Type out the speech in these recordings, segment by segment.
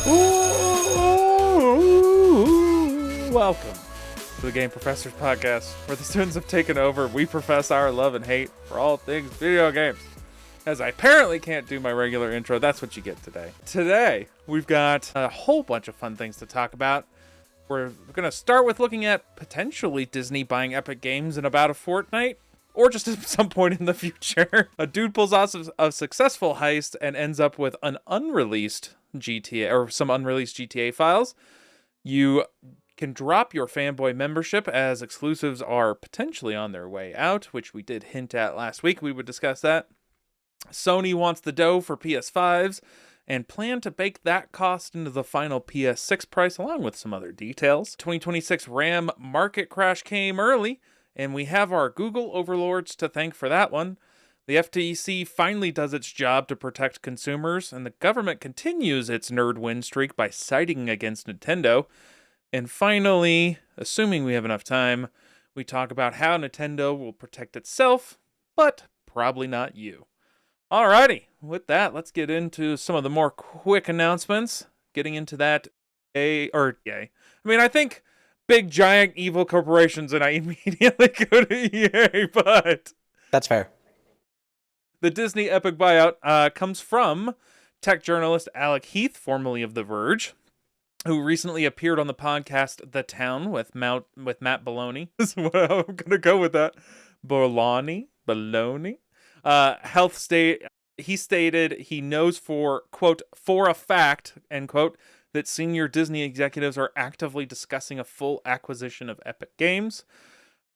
Welcome to the Game Professors Podcast, where the students have taken over. We profess our love and hate for all things video games. As I apparently can't do my regular intro, that's what you get today. Today, we've got a whole bunch of fun things to talk about. We're going to start with looking at potentially Disney buying Epic Games in about a fortnight, or just at some point in the future. A dude pulls off a successful heist and ends up with an unreleased GTA, or some unreleased GTA files. You can drop your fanboy membership as exclusives are potentially on their way out, which we did hint at last week. We would discuss that. Sony wants the dough for PS5s and plan to bake that cost into the final PS6 price along with some other details. 2026 RAM market crash came early, and we have our Google overlords to thank for that one. The FTC finally does its job to protect consumers, and the government continues its nerd win streak by siding against Nintendo. And finally, assuming we have enough time, we talk about how Nintendo will protect itself, but probably not you. Alrighty, with that, let's get into some of the more quick announcements. Getting into that, yay. I mean, I think big, giant, evil corporations, and I immediately go to yay, but... That's fair. The Disney Epic buyout comes from tech journalist Alec Heath, formerly of The Verge, who recently appeared on the podcast The Town with Matt Belloni. This is what I'm going to go with that. Belloni? He stated he knows for, quote, for a fact, end quote, that senior Disney executives are actively discussing a full acquisition of Epic Games.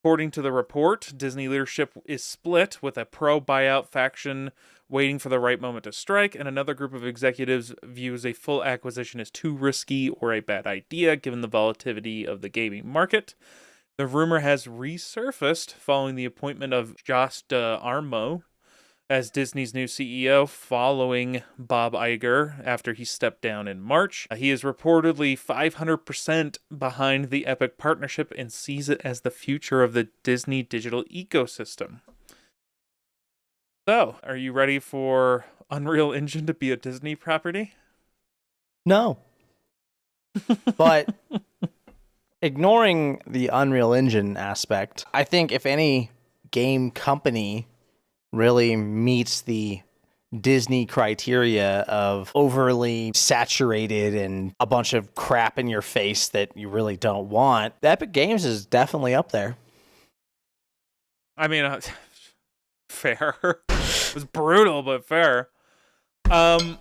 According to the report, Disney leadership is split, with a pro-buyout faction waiting for the right moment to strike, and another group of executives views a full acquisition as too risky or a bad idea, given the volatility of the gaming market. The rumor has resurfaced following the appointment of Josh D'Armo as Disney's new CEO following Bob Iger after he stepped down in March. He is reportedly 500% behind the Epic partnership and sees it as the future of the Disney digital ecosystem. So, are you ready for Unreal Engine to be a Disney property? No. But ignoring the Unreal Engine aspect, I think if any game company really meets the Disney criteria of overly saturated and a bunch of crap in your face that you really don't want, Epic Games is definitely up there. I mean, fair. It was brutal, but fair. I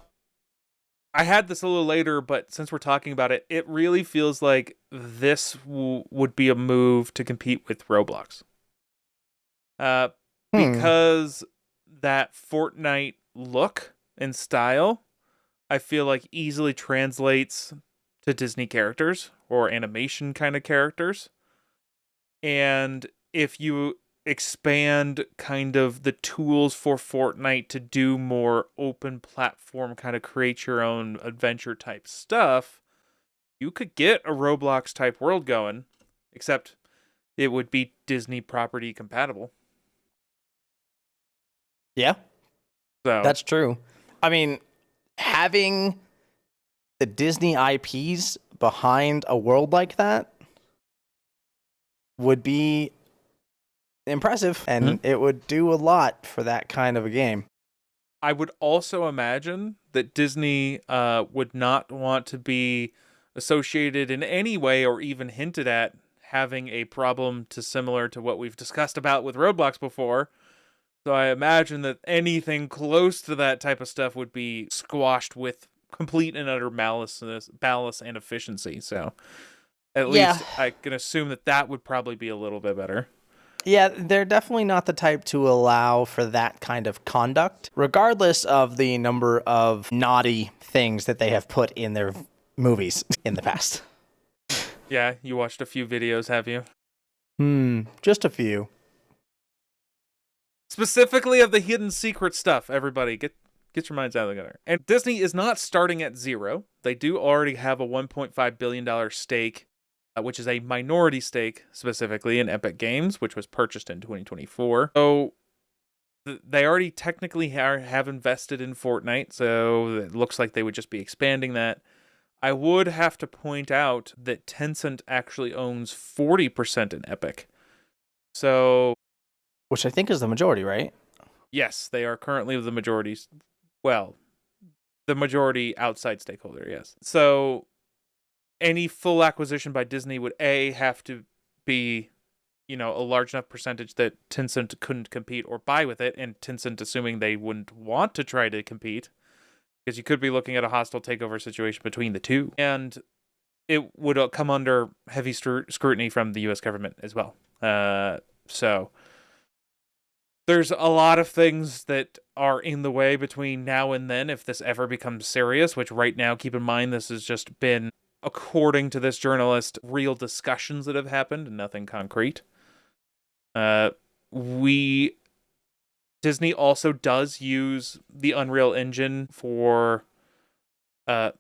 had this a little later, but since we're talking about it, it really feels like this would be a move to compete with Roblox. Because that Fortnite look and style, I feel like easily translates to Disney characters or animation kind of characters. And if you expand kind of the tools for Fortnite to do more open platform, kind of create your own adventure type stuff, you could get a Roblox type world going, except it would be Disney property compatible. Yeah, so that's true. I mean, having the Disney IPs behind a world like that would be impressive, and it would do a lot for that kind of a game. I would also imagine that Disney would not want to be associated in any way or even hinted at having a problem similar to what we've discussed about with Roblox before. So I imagine that anything close to that type of stuff would be squashed with complete and utter malice and efficiency. So at least I can assume that would probably be a little bit better. Yeah, they're definitely not the type to allow for that kind of conduct, regardless of the number of naughty things that they have put in their movies in the past. Yeah, you watched a few videos, have you? Just a few. Specifically of the hidden secret stuff. Everybody, get your minds out of the gutter. And Disney is not starting at zero. They do already have a $1.5 billion stake, which is a minority stake specifically in Epic Games, which was purchased in 2024. So they already technically have invested in Fortnite, so it looks like they would just be expanding that. I would have to point out that Tencent actually owns 40% in Epic. So, Which I think is the majority, right? yes, they are currently the majority. Well, the majority outside stakeholder, yes. So, any full acquisition by Disney would have to be, a large enough percentage that Tencent couldn't compete or buy with it, and Tencent assuming they wouldn't want to try to compete, because you could be looking at a hostile takeover situation between the two, and it would come under heavy scrutiny from the U.S. government as well. So there's a lot of things that are in the way between now and then if this ever becomes serious, which right now, keep in mind, this has just been, according to this journalist, real discussions that have happened and nothing concrete. Disney also does use the Unreal Engine for a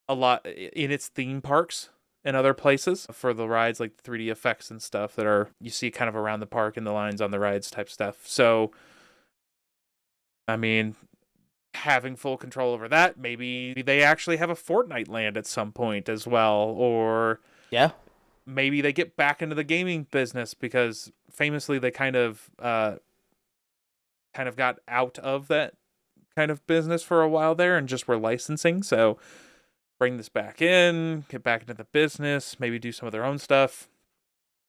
lot in its theme parks and other places for the rides, like 3D effects and stuff that are you see kind of around the park and the lines on the rides type stuff. So, I mean, having full control over that, maybe they actually have a Fortnite land at some point as well, or Yeah. maybe they get back into the gaming business because famously they kind of got out of that kind of business for a while there and just were licensing. So bring this back in, get back into the business, maybe do some of their own stuff.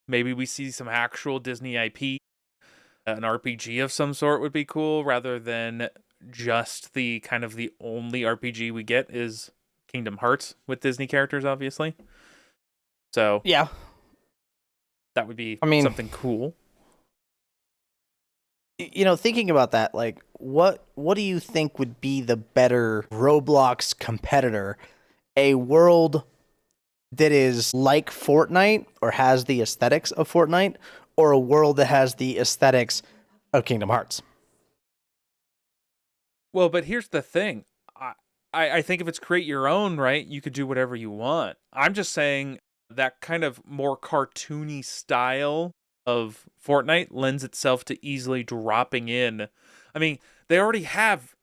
Maybe we see some actual Disney IP. An RPG of some sort would be cool, rather than just the kind of the only RPG we get is Kingdom Hearts with Disney characters, obviously. So Yeah. that would be something cool. Thinking about that, like, what do you think would be the better Roblox competitor? A world that is like Fortnite or has the aesthetics of Fortnite, or a world that has the aesthetics of Kingdom Hearts? Well, but here's the thing. I think if it's create your own, right, you could do whatever you want. I'm just saying that kind of more cartoony style of Fortnite lends itself to easily dropping in. I mean, they already have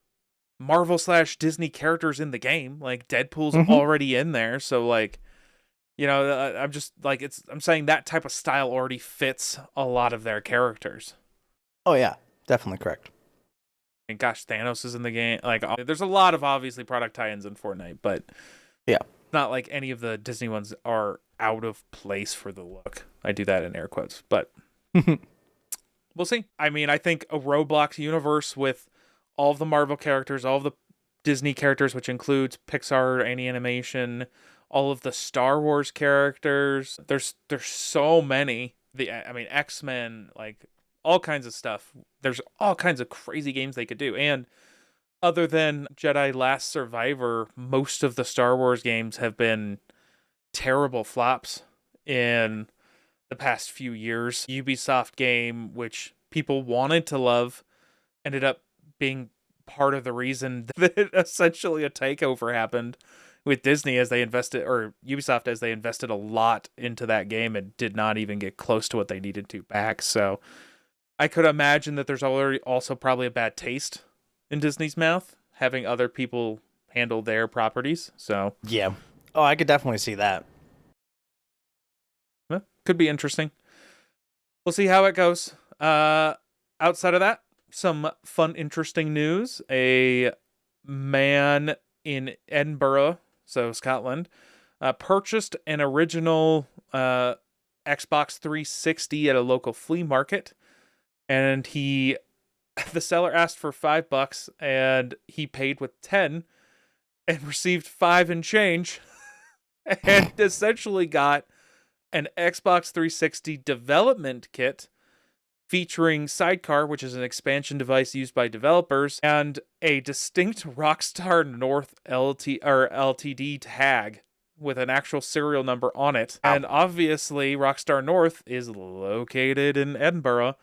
Marvel/Disney characters in the game. Like Deadpool's already in there, so like, I'm just like I'm saying that type of style already fits a lot of their characters. Oh yeah, definitely correct. And gosh, Thanos is in the game. Like, there's a lot of obviously product tie-ins in Fortnite, but yeah, not like any of the Disney ones are out of place for the look. I do that in air quotes, but we'll see. I mean, I think a Roblox universe with all of the Marvel characters, all of the Disney characters, which includes Pixar, any animation, all of the Star Wars characters. There's so many. X-Men, like all kinds of stuff. There's all kinds of crazy games they could do. And other than Jedi Last Survivor, most of the Star Wars games have been terrible flops in the past few years. Ubisoft game, which people wanted to love, ended up being part of the reason that essentially a takeover happened with Disney as they invested, or Ubisoft as they invested a lot into that game and did not even get close to what they needed to back. So I could imagine that there's already also probably a bad taste in Disney's mouth having other people handle their properties. So yeah. Oh, I could definitely see that. Could be interesting. We'll see how it goes. Outside of that, some fun, interesting news. A man in Edinburgh, so Scotland, purchased an original Xbox 360 at a local flea market, and the seller asked for $5, and he paid with 10, and received 5 and change, and essentially got an Xbox 360 development kit featuring Sidecar, which is an expansion device used by developers, and a distinct Rockstar North LTD tag with an actual serial number on it. And obviously, Rockstar North is located in Edinburgh,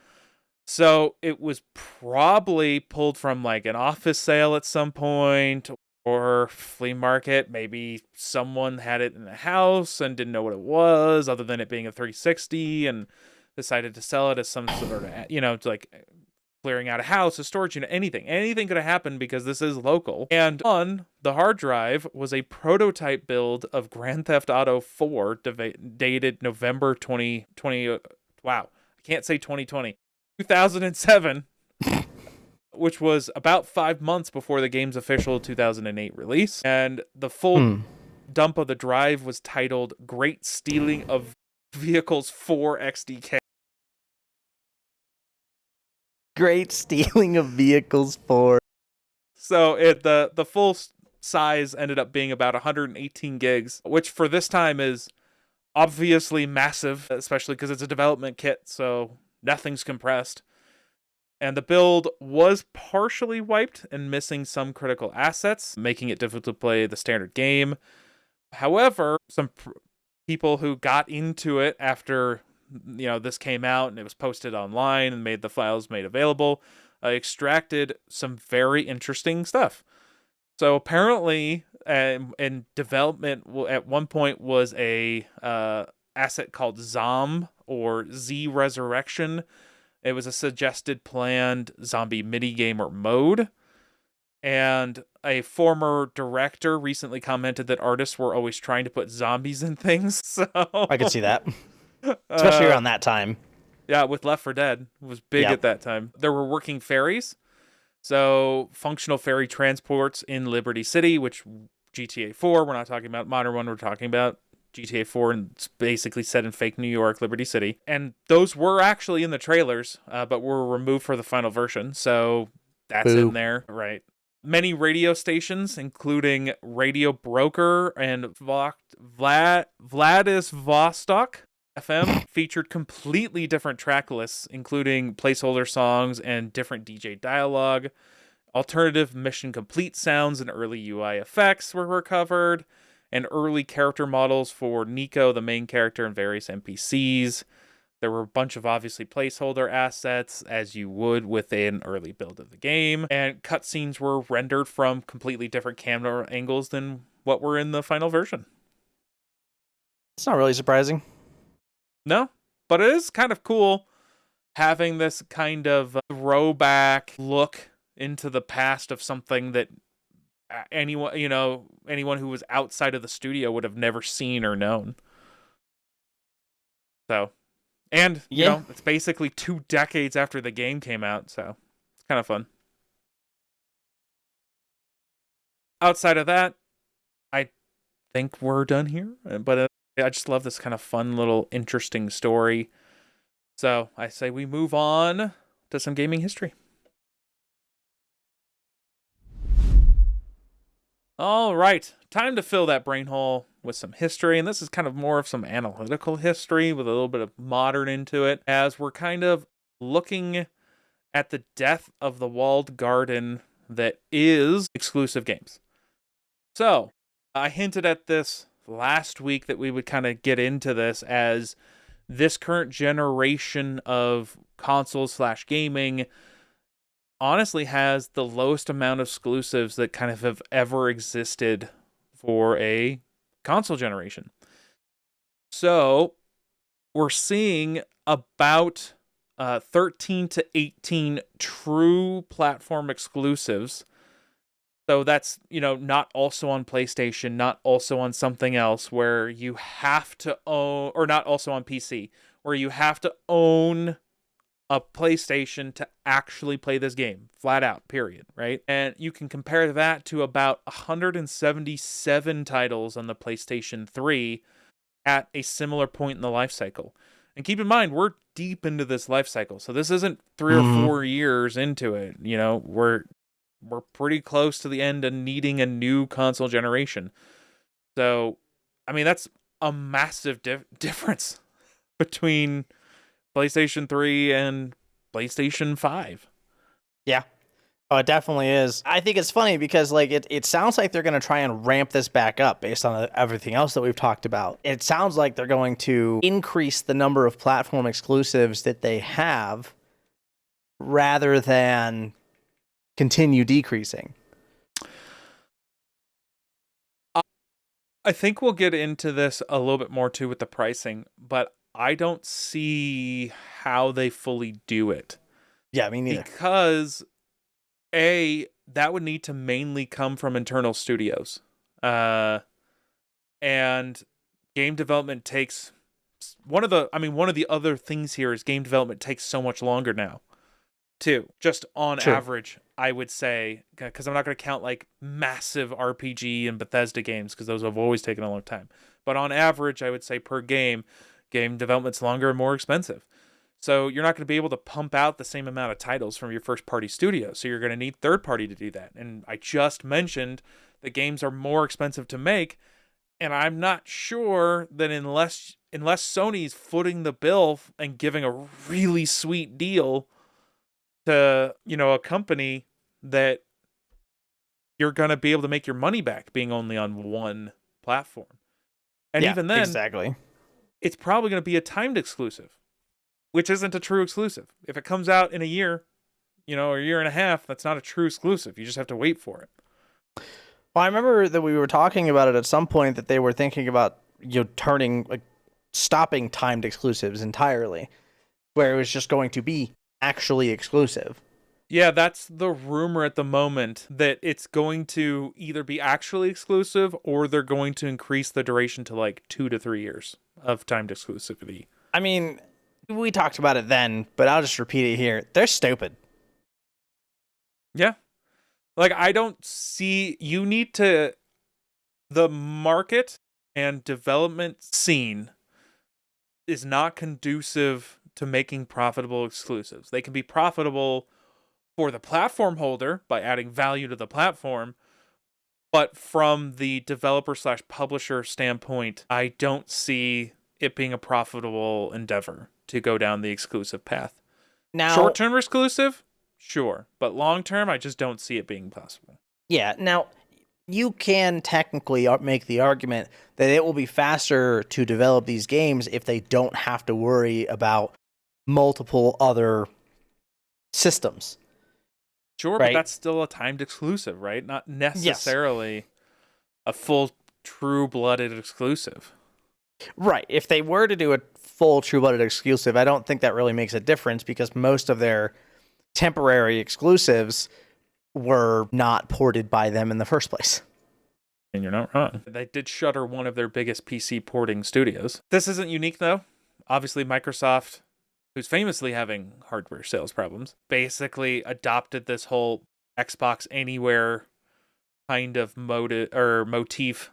so it was probably pulled from like an office sale at some point or flea market. Maybe someone had it in the house and didn't know what it was, other than it being a 360, and decided to sell it as some sort of, clearing out a house, a storage unit, anything. Anything could have happened because this is local. And on the hard drive was a prototype build of Grand Theft Auto 4 dated November 2020. Wow, I can't say 2020. 2007, which was about 5 months before the game's official 2008 release. And the full dump of the drive was titled Great Stealing of Vehicles 4 XDK. Great Stealing of Vehicles 4. So the full size ended up being about 118 gigs, which for this time is obviously massive, especially because it's a development kit, so nothing's compressed. And the build was partially wiped and missing some critical assets, making it difficult to play the standard game. However, some people who got into it after this came out and it was posted online and made the files made available, extracted some very interesting stuff. So apparently, in development at one point was a asset called Zom or Z Resurrection. It was a suggested planned zombie minigame or mode. And a former director recently commented that artists were always trying to put zombies in things. So I could see that. Especially around that time. Yeah, with Left 4 Dead. It was big at that time. There were working ferries. So functional ferry transports in Liberty City, which GTA 4, we're not talking about modern one, we're talking about GTA 4, and it's basically set in fake New York, Liberty City. And those were actually in the trailers, but were removed for the final version. So that's in there, right? Many radio stations, including Radio Broker and Vladivostok FM, featured completely different track lists, including placeholder songs and different DJ dialogue. Alternative mission complete sounds and early UI effects were recovered, and early character models for Nico, the main character, and various NPCs. There were a bunch of obviously placeholder assets, as you would with an early build of the game, and cutscenes were rendered from completely different camera angles than what were in the final version. It's not really surprising. No, but it is kind of cool having this kind of throwback look into the past of something that anyone who was outside of the studio would have never seen or known. So, and it's basically 2 decades after the game came out, so it's kind of fun. Outside of that, I think we're done here, but I just love this kind of fun little interesting story. So I say we move on to some gaming history. All right, time to fill that brain hole with some history, and this is kind of more of some analytical history with a little bit of modern into it, as we're kind of looking at the death of the walled garden that is exclusive games. So I hinted at this last week that we would kind of get into this, as this current generation of consoles/gaming honestly has the lowest amount of exclusives that kind of have ever existed for a console generation. So we're seeing about 13 to 18 true platform exclusives. So that's, not also on PlayStation, not also on something else where you have to own, or not also on PC, where you have to own a PlayStation to actually play this game, flat out, period, right? And you can compare that to about 177 titles on the PlayStation 3 at a similar point in the life cycle. And keep in mind, we're deep into this life cycle, so this isn't 3 or 4 years into it. We're pretty close to the end of needing a new console generation. So, I mean, that's a massive difference between PlayStation 3 and PlayStation 5. Yeah. Oh, it definitely is. I think it's funny because it sounds like they're going to try and ramp this back up based on everything else that we've talked about. It sounds like they're going to increase the number of platform exclusives that they have rather than continue decreasing. I think we'll get into this a little bit more too with the pricing, but I don't see how they fully do it. Yeah, me neither. Because that would need to mainly come from internal studios. And game development takes one of the other things here is game development takes so much longer now, too. Just on True. average, I would say, because I'm not going to count like massive RPG and Bethesda games, because those have always taken a long time. But on average, I would say per game development's longer and more expensive. So you're not going to be able to pump out the same amount of titles from your first party studio. So you're going to need third party to do that. And I just mentioned the games are more expensive to make. And I'm not sure that unless Sony's footing the bill and giving a really sweet deal to, a company, that you're going to be able to make your money back being only on one platform. And even then, exactly. It's probably going to be a timed exclusive, which isn't a true exclusive. If it comes out in a year, or a year and a half, that's not a true exclusive. You just have to wait for it. Well, I remember that we were talking about it at some point, that they were thinking about stopping timed exclusives entirely, where it was just going to be actually exclusive. Yeah, that's the rumor at the moment, that it's going to either be actually exclusive or they're going to increase the duration to like 2 to 3 years of timed exclusivity. I mean, we talked about it then, but I'll just repeat it here. They're stupid. Yeah. Like, I don't see... The market and development scene is not conducive to making profitable exclusives. They can be profitable for the platform holder by adding value to the platform, but from the developer/publisher standpoint, I don't see it being a profitable endeavor to go down the exclusive path. Now, short-term exclusive? Sure. But long-term, I just don't see it being possible. Yeah, now, you can technically make the argument that it will be faster to develop these games if they don't have to worry about multiple other systems. Sure, right? But that's still a timed exclusive, right? Not necessarily a full, true-blooded exclusive. Right. If they were to do a full true-blooded exclusive, I don't think that really makes a difference, because most of their temporary exclusives were not ported by them in the first place. And you're not wrong. They did shutter one of their biggest PC porting studios. This isn't unique, though. Obviously, Microsoft, who's famously having hardware sales problems, basically adopted this whole Xbox Anywhere kind of motif.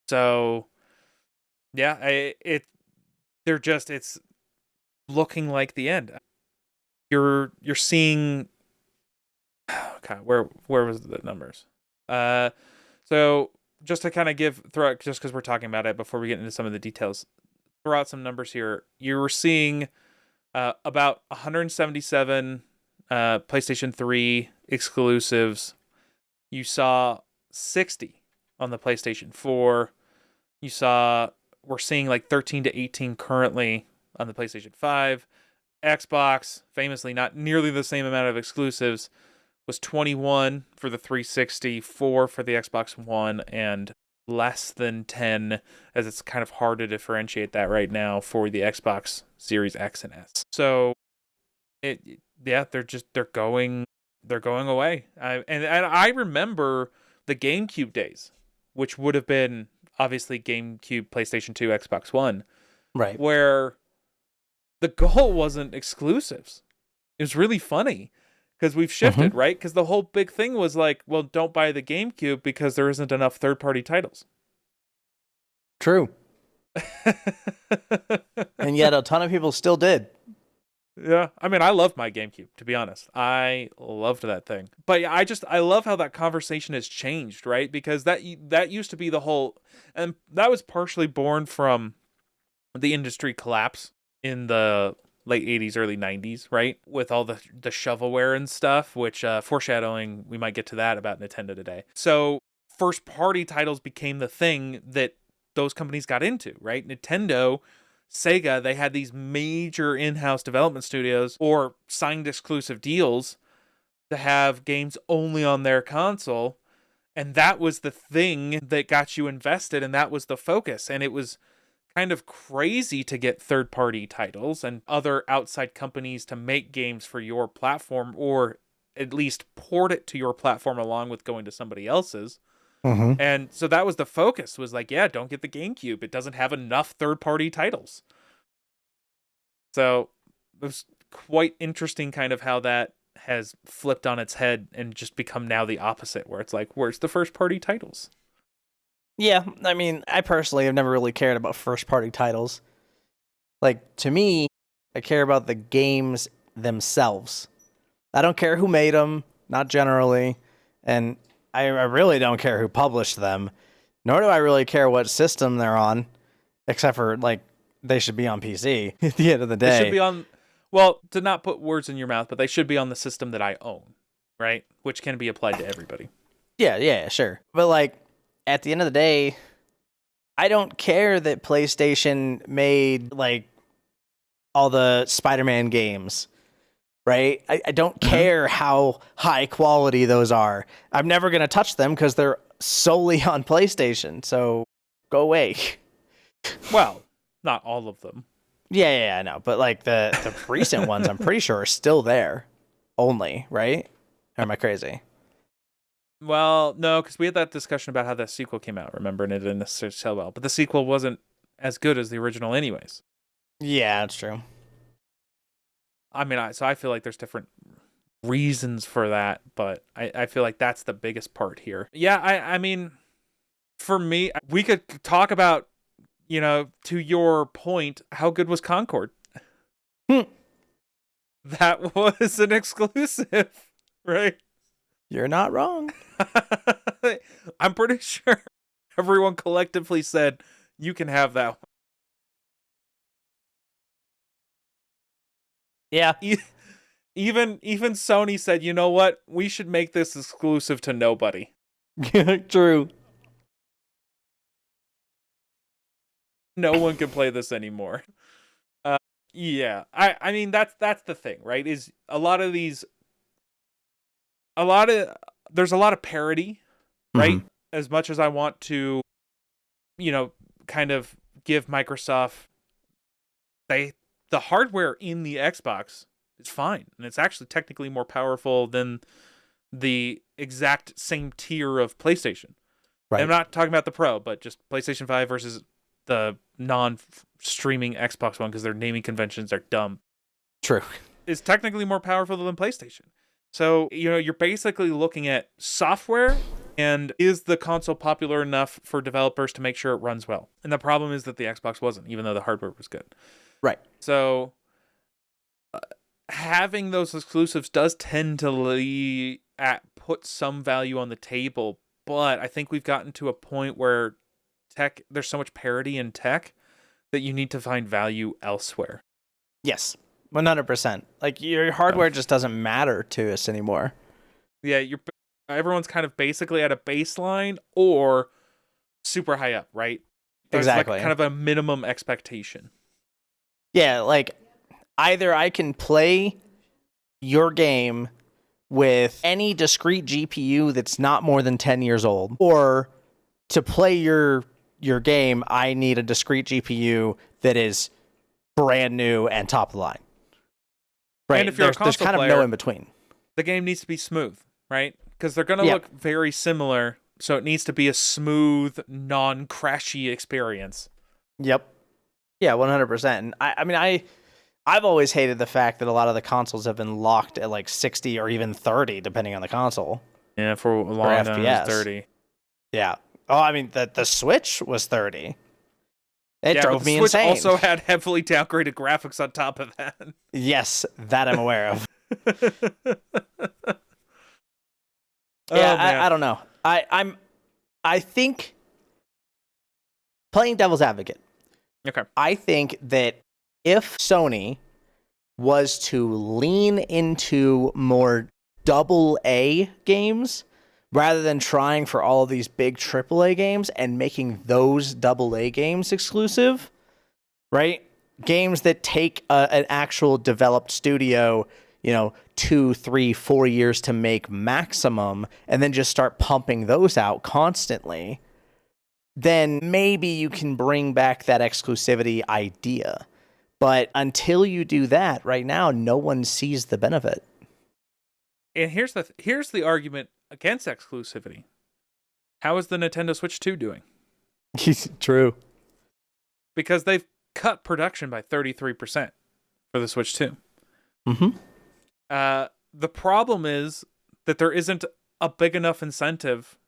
So, yeah, it's looking like the end. You're seeing... Okay, where was the numbers? So just to kind of just because we're talking about it before we get into some of the details, throw out some numbers here. You were seeing about 177 PlayStation 3 exclusives. You saw 60 on the PlayStation 4. We're seeing like 13 to 18 currently on the PlayStation 5. Xbox, famously not nearly the same amount of exclusives, was 21 for the 360, 4 for the Xbox One, and less than 10, as it's kind of hard to differentiate that right now, for the Xbox Series X and S. So, they're going away. And I remember the GameCube days, which would have been obviously GameCube, PlayStation 2, Xbox One, right? Where the goal wasn't exclusives. It was really funny. Because we've shifted, right? Because the whole big thing was like, well, don't buy the GameCube because there isn't enough third-party titles. True. And yet a ton of people still did. Yeah. I mean, I loved my GameCube, to be honest. I loved that thing. But yeah, I love how that conversation has changed, right? Because that used to be the whole... And that was partially born from the industry collapse in the late 80s, early 90s, right? With all the shovelware and stuff, which foreshadowing, we might get to that about Nintendo today. So first party titles became the thing that those companies got into, right? Nintendo, Sega, they had these major in-house development studios or signed exclusive deals to have games only on their console. And that was the thing that got you invested, and that was the focus. And it was kind of crazy to get third-party titles and other outside companies to make games for your platform, or at least port it to your platform along with going to somebody else's. Mm-hmm. And so that was the focus, was like, yeah, don't get the GameCube. It doesn't have enough third-party titles. So it was quite interesting kind of how that has flipped on its head and just become now the opposite, where it's like, where's the first-party titles? Yeah, I mean, I personally have never really cared about first-party titles. Like, to me, I care about the games themselves. I don't care who made them, not generally, and I really don't care who published them, nor do I really care what system they're on, except for, like, they should be on PC at the end of the day. They should be on, well, to not put words in your mouth, but they should be on the system that I own, right? Which can be applied to everybody. Yeah, sure. But, like, at the end of the day, I don't care that PlayStation made, like, all the Spider-Man games, right? I don't care how high quality those are. I'm never going to touch them because they're solely on PlayStation, so go away. Well, not all of them. Yeah, I know. But, like, the recent ones, I'm pretty sure are still there only, right? Or am I crazy? Well, no, because we had that discussion about how that sequel came out, remember? And it didn't necessarily sell well. But the sequel wasn't as good as the original anyways. Yeah, that's true. I mean, so I feel like there's different reasons for that, but I feel like that's the biggest part here. Yeah, I mean, for me, we could talk about, you know, to your point, how good was Concord? That was an exclusive, right? You're not wrong. I'm pretty sure everyone collectively said, you can have that one. Yeah. Even Sony said, you know what? We should make this exclusive to nobody. True. No one can play this anymore. Yeah. I mean, that's the thing, right? Is there's a lot of parity, right? Mm-hmm. As much as I want to, you know, kind of give Microsoft, the hardware in the Xbox is fine, and it's actually technically more powerful than the exact same tier of PlayStation. Right. I'm not talking about the Pro, but just PlayStation 5 versus the non-streaming Xbox One, because their naming conventions are dumb. True. Is technically more powerful than PlayStation. So, you know, you're basically looking at software and is the console popular enough for developers to make sure it runs well? And the problem is that the Xbox wasn't, even though the hardware was good. Right. So having those exclusives does tend to put some value on the table, but I think we've gotten to a point where there's so much parity in tech that you need to find value elsewhere. Yes, 100%. Like, your hardware just doesn't matter to us anymore. Yeah, everyone's kind of basically at a baseline or super high up, right? There's exactly. Like kind of a minimum expectation. Yeah, like, either I can play your game with any discrete GPU that's not more than 10 years old, or to play your game, I need a discrete GPU that is brand new and top of the line. Right. And if you're a console there's kind player, of no in between. The game needs to be smooth, right? Because they're going to look very similar, so it needs to be a smooth, non-crashy experience. Yep. Yeah, 100%. And I mean, I've always hated the fact that a lot of the consoles have been locked at like 60 or even 30, depending on the console. Yeah, for a long time it was 30. Yeah. Oh, I mean, the Switch was 30. It drove me insane. The Switch also had heavily downgraded graphics on top of that. Yes, that I'm aware of. I don't know. I think, playing devil's advocate. Okay. I think that if Sony was to lean into more AA games rather than trying for all of these big AAA games and making those AA games exclusive, right? Games that take an actual developed studio, 2, 3, 4 years to make maximum, and then just start pumping those out constantly, then maybe you can bring back that exclusivity idea. But until you do that, right now, no one sees the benefit. And here's the argument against exclusivity. How is the Nintendo Switch 2 doing? True. Because they've cut production by 33% for the Switch 2. Mm-hmm. The problem is that there isn't a big enough incentive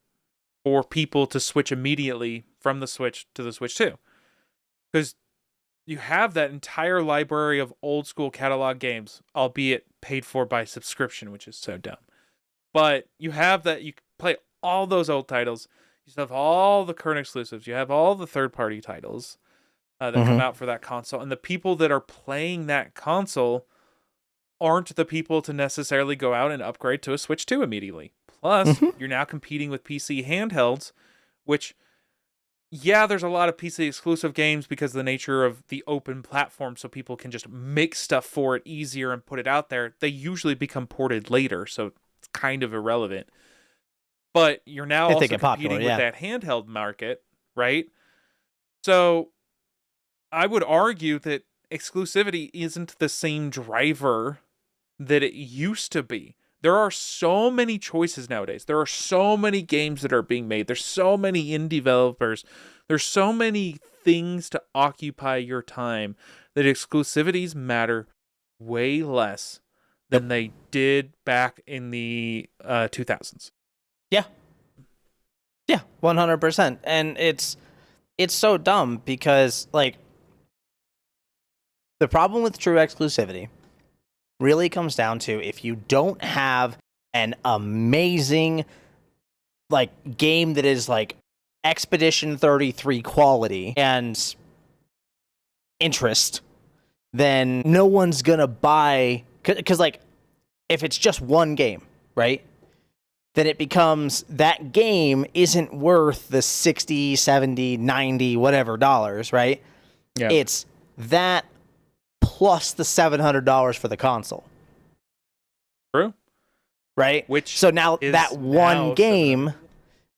for people to switch immediately from the Switch to the Switch 2. Because you have that entire library of old school catalog games, albeit paid for by subscription, which is so dumb. But you have that, you can play all those old titles. You still have all the current exclusives. You have all the third-party titles that come out for that console. And the people that are playing that console aren't the people to necessarily go out and upgrade to a Switch 2 immediately. Plus, you're now competing with PC handhelds, which, yeah, there's a lot of PC exclusive games because of the nature of the open platform, so people can just make stuff for it easier and put it out there. They usually become ported later, so it's kind of irrelevant. But you're now also competing with that handheld market, right? So I would argue that exclusivity isn't the same driver that it used to be. There are so many choices nowadays. There are so many games that are being made. There's so many indie developers. There's so many things to occupy your time that exclusivities matter way less than they did back in the 2000s. Yeah. Yeah, 100%. And it's so dumb because, like, the problem with true exclusivity really comes down to if you don't have an amazing, like, game that is, like, Expedition 33 quality and interest, then no one's gonna buy... Because, like, if it's just one game, right? Then it becomes that game isn't worth the 60, 70, 90, whatever dollars, right? Yeah. It's that plus the $700 for the console. True. Right? Which so now that one game,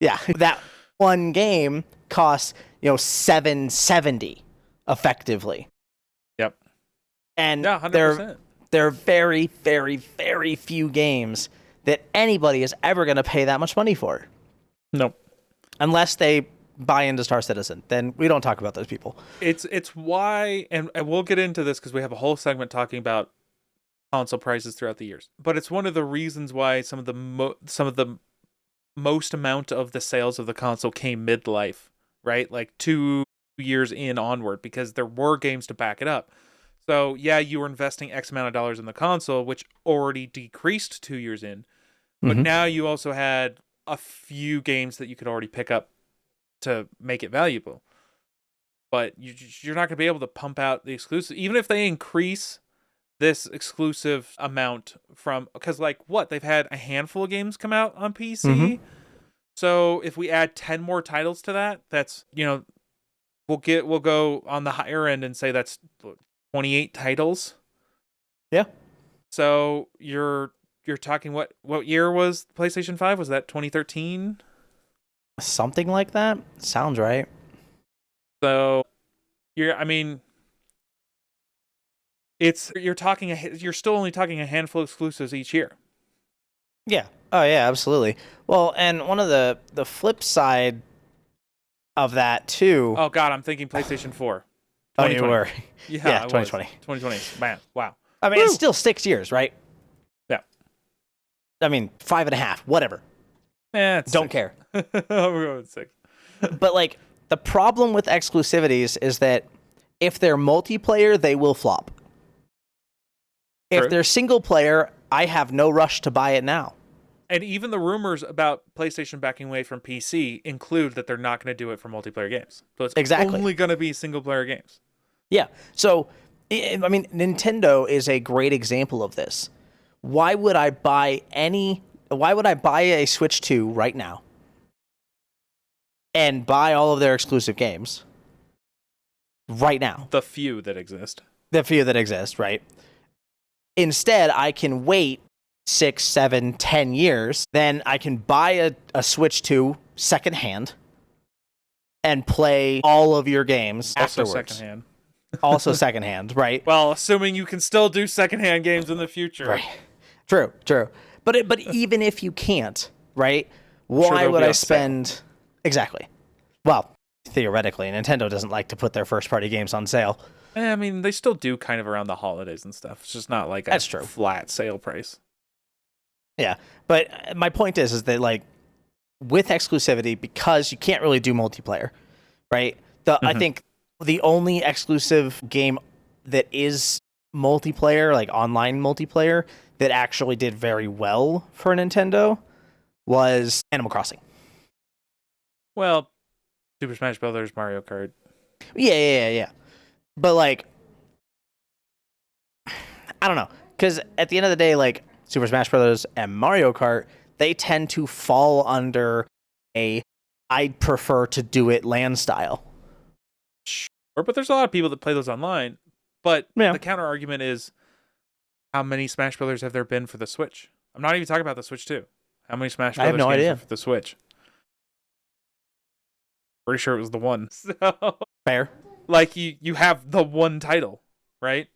that one game costs, $770 effectively. Yep. And yeah, 100%. There are very, very, very few games that anybody is ever going to pay that much money for. Nope. Unless they buy into Star Citizen, then we don't talk about those people. It's why, and we'll get into this because we have a whole segment talking about console prices throughout the years. But it's one of the reasons why some of the most amount of the sales of the console came midlife, right? Like 2 years in onward, because there were games to back it up. So yeah, you were investing X amount of dollars in the console, which already decreased 2 years in. But now you also had a few games that you could already pick up to make it valuable. But you're not going to be able to pump out the exclusive, even if they increase this exclusive amount from, because they've had a handful of games come out on PC. So if we add 10 more titles to that, that's, we'll go on the higher end and say that's 28 titles. Yeah. So you're talking what year was PlayStation 5? Was that 2013? Something like that. Sounds right. So you're still only talking a handful of exclusives each year. Yeah. Oh yeah, absolutely. Well, and one of the flip side of that too. Oh god, I'm thinking PlayStation 4. Oh, you were. Yeah, 2020. 2020. Man, wow. I mean, it's still 6 years, right? Yeah. I mean, 5.5, whatever. Don't care. We're going with 6. But like, the problem with exclusivities is that if they're multiplayer, they will flop. True. If they're single player, I have no rush to buy it now. And even the rumors about PlayStation backing away from PC include that they're not going to do it for multiplayer games. So it's only going to be single player games. Yeah. So, I mean, Nintendo is a great example of this. Why would I buy a Switch 2 right now and buy all of their exclusive games right now? The few that exist, right? Instead, I can wait 6, 7, 10 years. Then I can buy a Switch 2 secondhand and play all of your games Also afterwards. secondhand. Also secondhand, right? Well, assuming you can still do secondhand games in the future. Right. True. But even if you can't, right? sure Why they'll would be I on sale. spend exactly? Well, theoretically, Nintendo doesn't like to put their first-party games on sale. I mean, they still do kind of around the holidays and stuff. It's just not like a That's true. flat sale price. Yeah, but my point is that like with exclusivity, because you can't really do multiplayer, right? I think the only exclusive game that is multiplayer, like online multiplayer, that actually did very well for Nintendo was Animal Crossing. Well, Super Smash Brothers, Mario Kart. Yeah. But like, I don't know, because at the end of the day, like Super Smash Brothers and Mario Kart, they tend to fall under I'd prefer to do it LAN style. Sure, but there's a lot of people that play those online. But Yeah. the counter argument is, how many Smash Brothers have there been for the Switch? I'm not even talking about the Switch 2. How many Smash I have Brothers no games idea. are for the Switch? Pretty sure it was the one. So, Fair. like, you have the one title, right?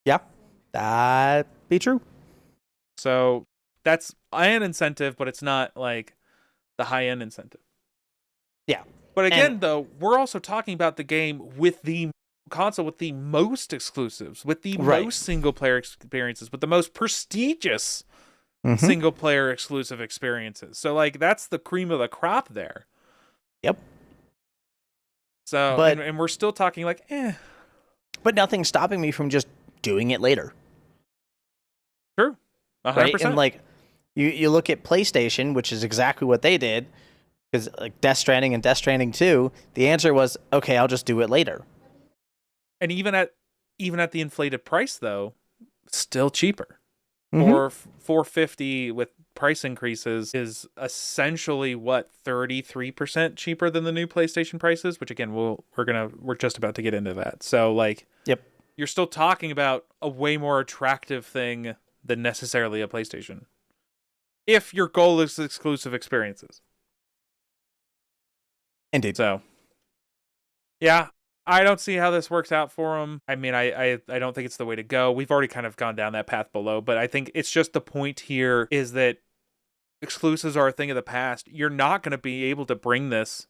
Yeah, that'd be true. So that's an incentive, but it's not like the high-end incentive. Yeah. But again, though, we're also talking about the game with the console with the most exclusives, with the most single-player experiences, with the most prestigious single-player exclusive experiences. So, like, that's the cream of the crop there. Yep. So, but, and we're still talking like, But nothing's stopping me from just doing it later. True. 100%. Right? And, like, you look at PlayStation, which is exactly what they did, because, like, Death Stranding and Death Stranding 2, the answer was, okay, I'll just do it later. And even at the inflated price, though, still cheaper. For $450 with price increases is essentially what 33% cheaper than the new PlayStation prices, which again we're just about to get into that. So like, yep, you're still talking about a way more attractive thing than necessarily a PlayStation, if your goal is exclusive experiences. Indeed. So yeah, I don't see how this works out for them. I mean, I don't think it's the way to go. We've already kind of gone down that path below, but I think it's just the point here is that exclusives are a thing of the past. You're not going to be able to bring this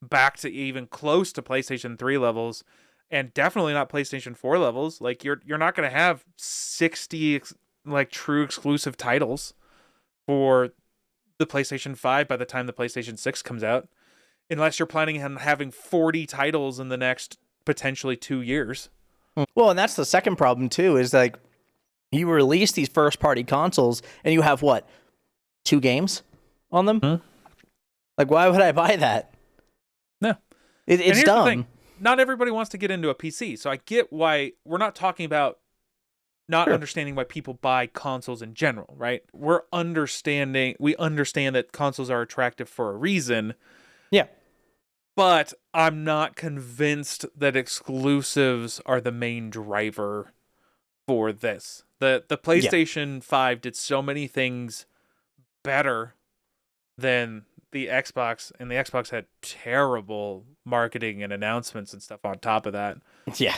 back to even close to PlayStation 3 levels, and definitely not PlayStation 4 levels. Like you're not going to have 60 like true exclusive titles for the PlayStation 5 by the time the PlayStation 6 comes out. Unless you're planning on having 40 titles in the next potentially 2 years. Well, and that's the second problem too, is like you release these first party consoles and you have what? 2 games on them? Like, why would I buy that? No. It's dumb. Not everybody wants to get into a PC, so I get why we're not talking about not understanding why people buy consoles in general, right? We understand that consoles are attractive for a reason. Yeah. But I'm not convinced that exclusives are the main driver for this. The PlayStation 5 did so many things better than the Xbox, and the Xbox had terrible marketing and announcements and stuff on top of that. Yeah.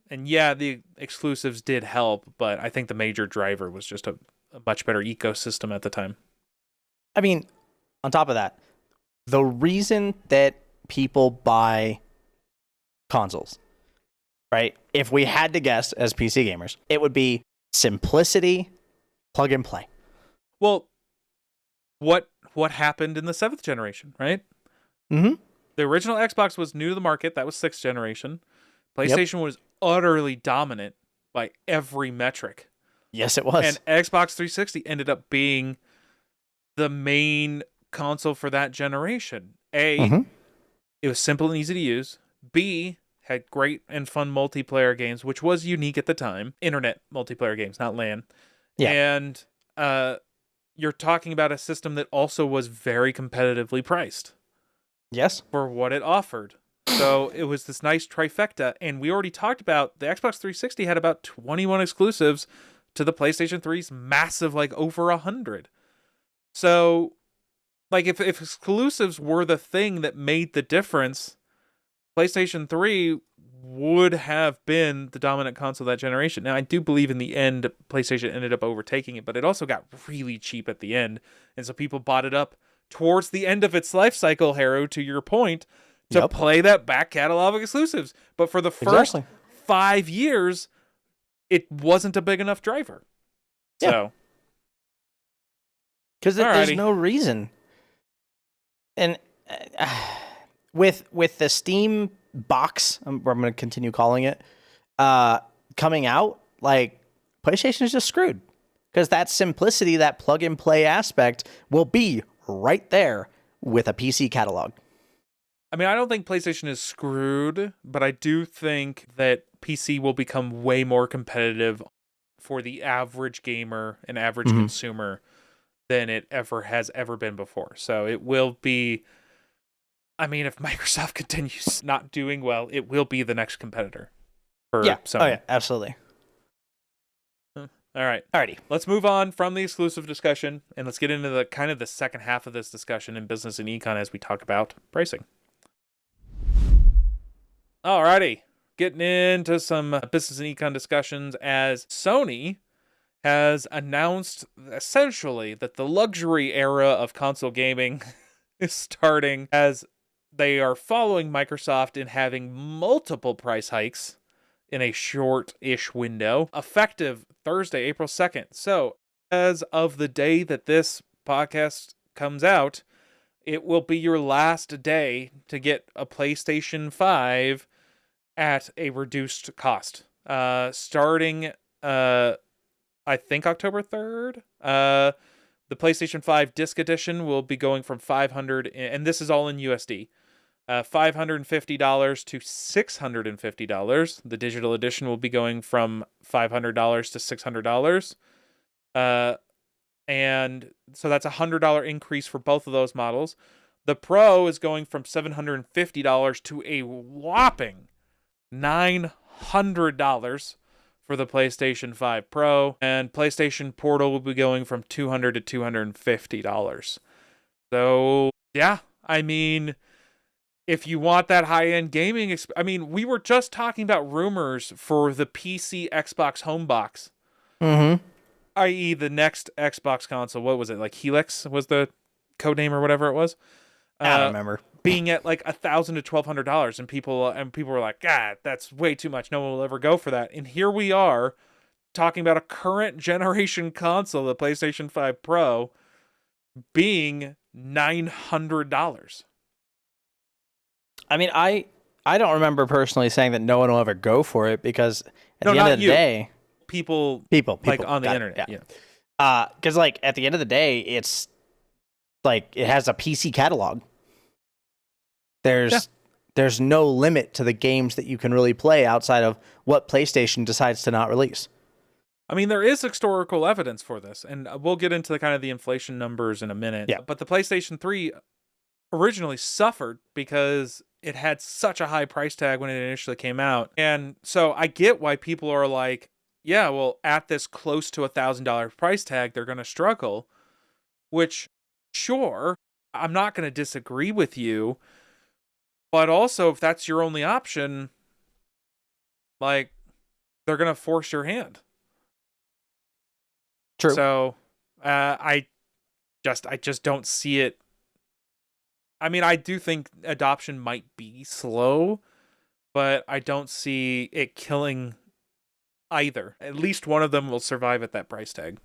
And yeah, the exclusives did help, but I think the major driver was just a much better ecosystem at the time. I mean, on top of that, the reason that people buy consoles, right? If we had to guess as PC gamers, it would be simplicity, plug and play. Well, what happened in the 7th generation, right? The original Xbox was new to the market. That was 6th generation. PlayStation was utterly dominant by every metric. Yes, it was. And Xbox 360 ended up being the main console for that generation. It was simple and easy to use. B, had great and fun multiplayer games, which was unique at the time. Internet multiplayer games, not LAN. Yeah. And you're talking about a system that also was very competitively priced. Yes. For what it offered. So it was this nice trifecta. And we already talked about the Xbox 360 had about 21 exclusives to the PlayStation 3's massive, like over 100. So Like, if exclusives were the thing that made the difference, PlayStation 3 would have been the dominant console that generation. Now, I do believe in the end, PlayStation ended up overtaking it, but it also got really cheap at the end. And so people bought it up towards the end of its life cycle, Heru, to your point, to play that back catalog of exclusives. But for the first 5 years, it wasn't a big enough driver. Yeah. So, because there's no reason. And with the Steam box, I'm going to continue calling it, coming out, like, PlayStation is just screwed. Because that simplicity, that plug-and-play aspect will be right there with a PC catalog. I mean, I don't think PlayStation is screwed, but I do think that PC will become way more competitive for the average gamer and average consumer than it has ever been before. So it will be, I mean, if Microsoft continues not doing well, it will be the next competitor for Sony. Oh, yeah, absolutely. All right. Alrighty. Let's move on from the exclusive discussion, and let's get into the kind of the second half of this discussion in business and econ as we talk about pricing. Alrighty. Getting into some business and econ discussions, as Sony has announced essentially that the luxury era of console gaming is starting, as they are following Microsoft in having multiple price hikes in a short-ish window, effective Thursday, April 2nd. So, as of the day that this podcast comes out, it will be your last day to get a PlayStation 5 at a reduced cost. Starting, I think October 3rd. The PlayStation 5 Disc Edition will be going from $500, and this is all in USD, $550 to $650. The digital edition will be going from $500 to $600. And so that's a $100 increase for both of those models. The Pro is going from $750 to a whopping $900 for the PlayStation 5 Pro, and PlayStation Portal will be going from $200 to $250. So, yeah, I mean, if you want that high-end gaming, I mean, we were just talking about rumors for the PC Xbox home box. I.e. the next Xbox console. What was it? Like Helix was the codename or whatever it was? I don't remember. Being at like $1,000 to $1,200, and people were like, God, that's way too much. No one will ever go for that. And here we are talking about a current generation console, the PlayStation 5 Pro, being $900. I mean, I don't remember personally saying that no one will ever go for it, because at the end of the day, people like on the internet, because like at the end of the day, it's like it has a PC catalog. There's no limit to the games that you can really play outside of what PlayStation decides to not release. I mean, there is historical evidence for this, and we'll get into the kind of the inflation numbers in a minute. Yeah. But the PlayStation 3 originally suffered because it had such a high price tag when it initially came out. And so I get why people are like, yeah, well, at this close to $1,000 price tag, they're going to struggle, which, sure, I'm not going to disagree with you. But also, if that's your only option, like, they're going to force your hand. True. So, I just don't see it. I mean, I do think adoption might be slow, but I don't see it killing either. At least one of them will survive at that price tag.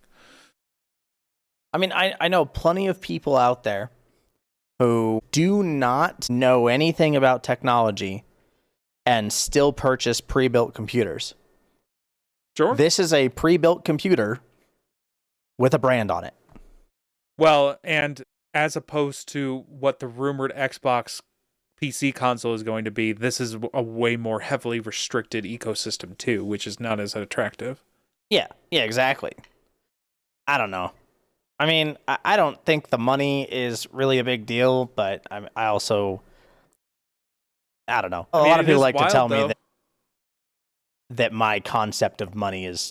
I mean, I know plenty of people out there who do not know anything about technology and still purchase pre-built computers. Sure. This is a pre-built computer with a brand on it. Well, and as opposed to what the rumored Xbox PC console is going to be, this is a way more heavily restricted ecosystem too, which is not as attractive. Yeah, exactly. I don't know. I mean, I don't think the money is really a big deal, but I also, I don't know. A lot of people like to tell me that my concept of money is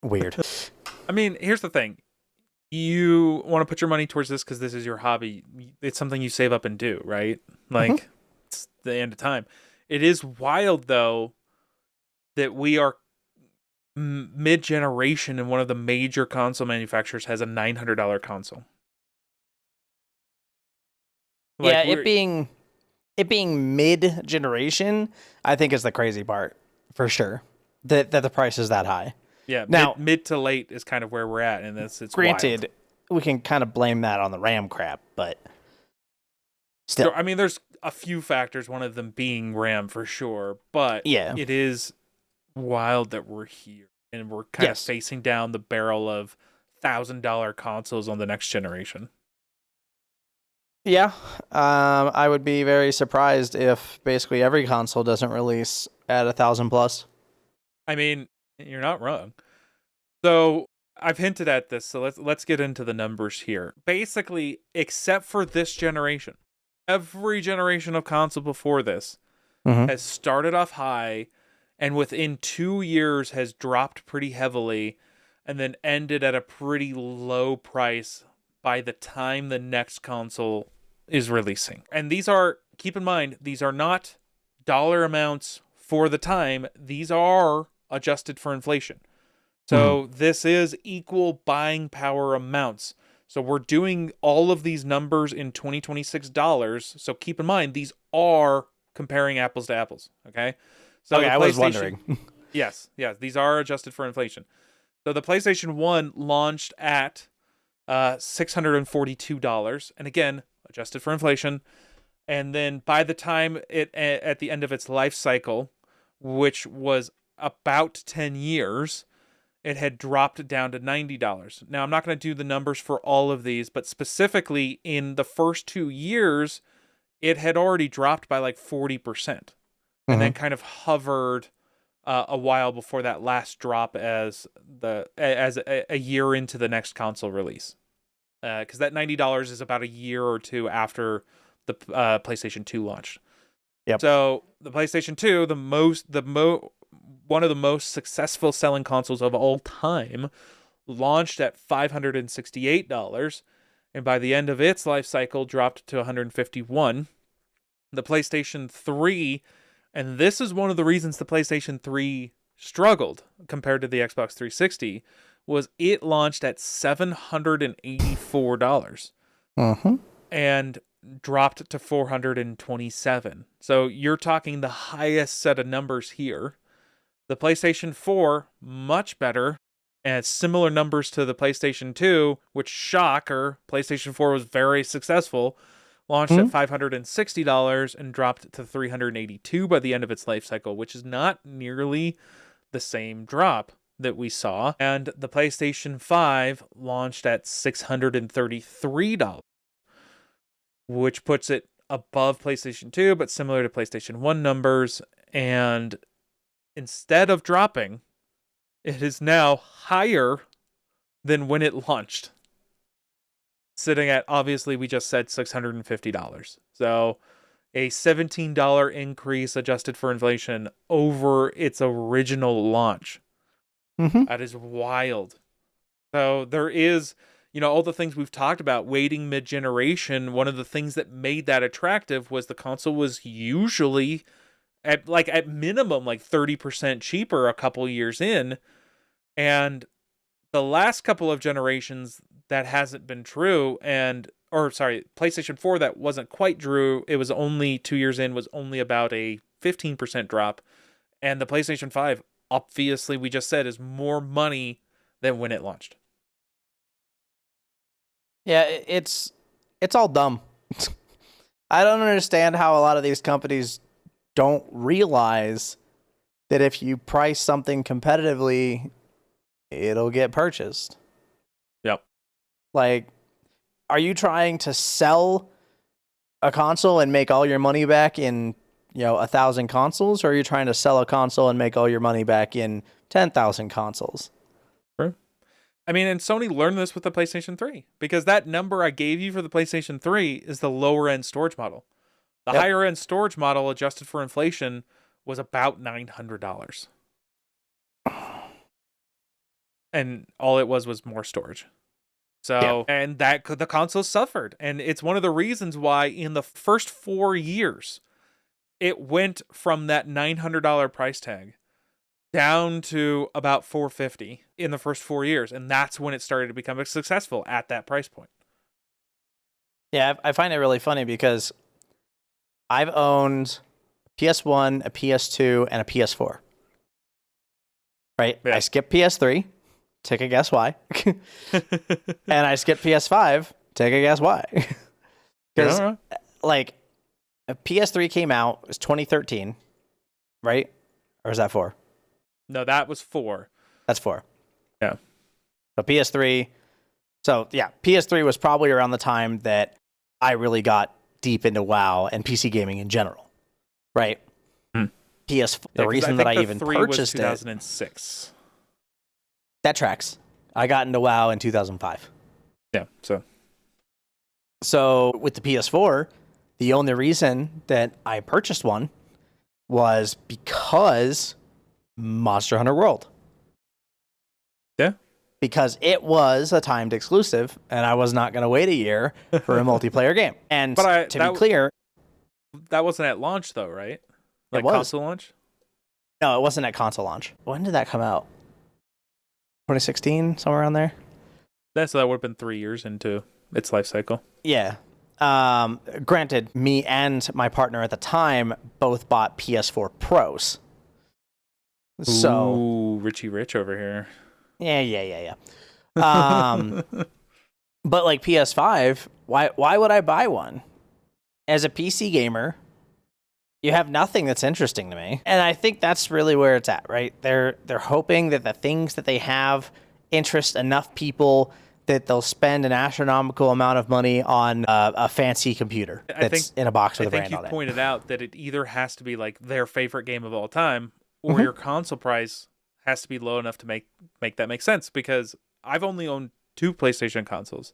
weird. I mean, here's the thing. you want to put your money towards this because this is your hobby. It's something you save up and do, right? Like, it's the end of time. It is wild, though, that we are mid-generation and one of the major console manufacturers has a $900 console. Like, Yeah, it being mid generation, I think is the crazy part for sure. That the price is that high. yeah, Now, mid to late is kind of where we're at in this. It's granted, wild. we can kind of blame that on the RAM crap, but still, I mean, there's a few factors, one of them being RAM for sure, but yeah, it is wild that we're here and we're kind of yes, facing down the barrel of $1,000 consoles on the next generation. yeah. I would be very surprised if basically every console doesn't release at 1,000 plus. I mean, you're not wrong. So I've hinted at this, so let's get into the numbers here. Basically, except for this generation, every generation of console before this has started off high and within 2 years has dropped pretty heavily and then ended at a pretty low price by the time the next console is releasing. And these are, keep in mind, these are not dollar amounts for the time. These are adjusted for inflation. So this is equal buying power amounts. So we're doing all of these numbers in 2026 dollars. So keep in mind, these are comparing apples to apples. Okay. So Okay, I was wondering. yes, these are adjusted for inflation. So the PlayStation 1 launched at $642, and again, adjusted for inflation. And then by the time at the end of its life cycle, which was about 10 years, it had dropped down to $90. Now, I'm not going to do the numbers for all of these, but specifically in the first 2 years, it had already dropped by like 40%, and then kind of hovered a while before that last drop as a year into the next console release. Because that $90 is about a year or two after the PlayStation 2 launched. Yep. So the PlayStation 2, one of the most successful selling consoles of all time, launched at $568, and by the end of its life cycle dropped to $151. The PlayStation 3, and this is one of the reasons the PlayStation 3 struggled compared to the Xbox 360, was it launched at $784 and dropped to $427. So you're talking the highest set of numbers here. The PlayStation 4, much better, and similar numbers to the PlayStation 2, which, shocker, PlayStation 4 was very successful, launched at $560 and dropped to $382 by the end of its life cycle, which is not nearly the same drop that we saw. And the PlayStation 5 launched at $633, which puts it above PlayStation 2, but similar to PlayStation 1 numbers. And instead of dropping, it is now higher than when it launched. Sitting at, obviously, we just said $650. So a $17 increase adjusted for inflation over its original launch. That is wild. So there is, all the things we've talked about, waiting mid-generation. One of the things that made that attractive was the console was usually at minimum 30% cheaper a couple years in. And the last couple of generations, that hasn't been true. PlayStation 4, that wasn't quite true. It was only 2 years in, was only about a 15% drop. And the PlayStation 5, obviously, we just said, is more money than when it launched. Yeah, it's all dumb. I don't understand how a lot of these companies don't realize that if you price something competitively, it'll get purchased. Yep. Like, are you trying to sell a console and make all your money back in, 1,000 consoles, or are you trying to sell a console and make all your money back in 10,000 consoles? True. I mean, and Sony learned this with the PlayStation 3, because that number I gave you for the PlayStation 3 is the lower end storage model. The higher end storage model, adjusted for inflation, was about $900. And all it was more storage. So, and the console suffered. And it's one of the reasons why in the first 4 years, it went from that $900 price tag down to about $450 in the first 4 years. And that's when it started to become successful at that price point. Yeah, I find it really funny because I've owned a PS1, a PS2, and a PS4. Right? Yeah. I skipped PS3. Take a guess why. And I skipped PS5. Take a guess why. Because, like, PS3 came out, it was 2013, right? Or is that 4? No, that was 4. That's 4. Yeah. So PS3. So, yeah, PS3 was probably around the time that I really got deep into WoW and PC gaming in general, right? The reason that I even purchased 2006. That tracks. I got into WoW in 2005. Yeah, So with the PS4, the only reason that I purchased one was because Monster Hunter World. Yeah. Because it was a timed exclusive, and I was not going to wait a year for a multiplayer game. And to be clear... That wasn't at launch, though, right? Like console launch? No, it wasn't at console launch. When did that come out? 2016, somewhere around there? So that would have been 3 years into its life cycle. Yeah. Granted, me and my partner at the time both bought PS4 Pros. So, ooh, Richie Rich over here. Yeah. But like PS5, why would I buy one? As a PC gamer, you have nothing that's interesting to me. And I think that's really where it's at, right? They're hoping that the things that they have interest enough people that they'll spend an astronomical amount of money on a fancy computer that's in a box with a brand on it. I think you pointed out that it either has to be like their favorite game of all time, or your console price has to be low enough to make that make sense. Because I've only owned 2 PlayStation consoles.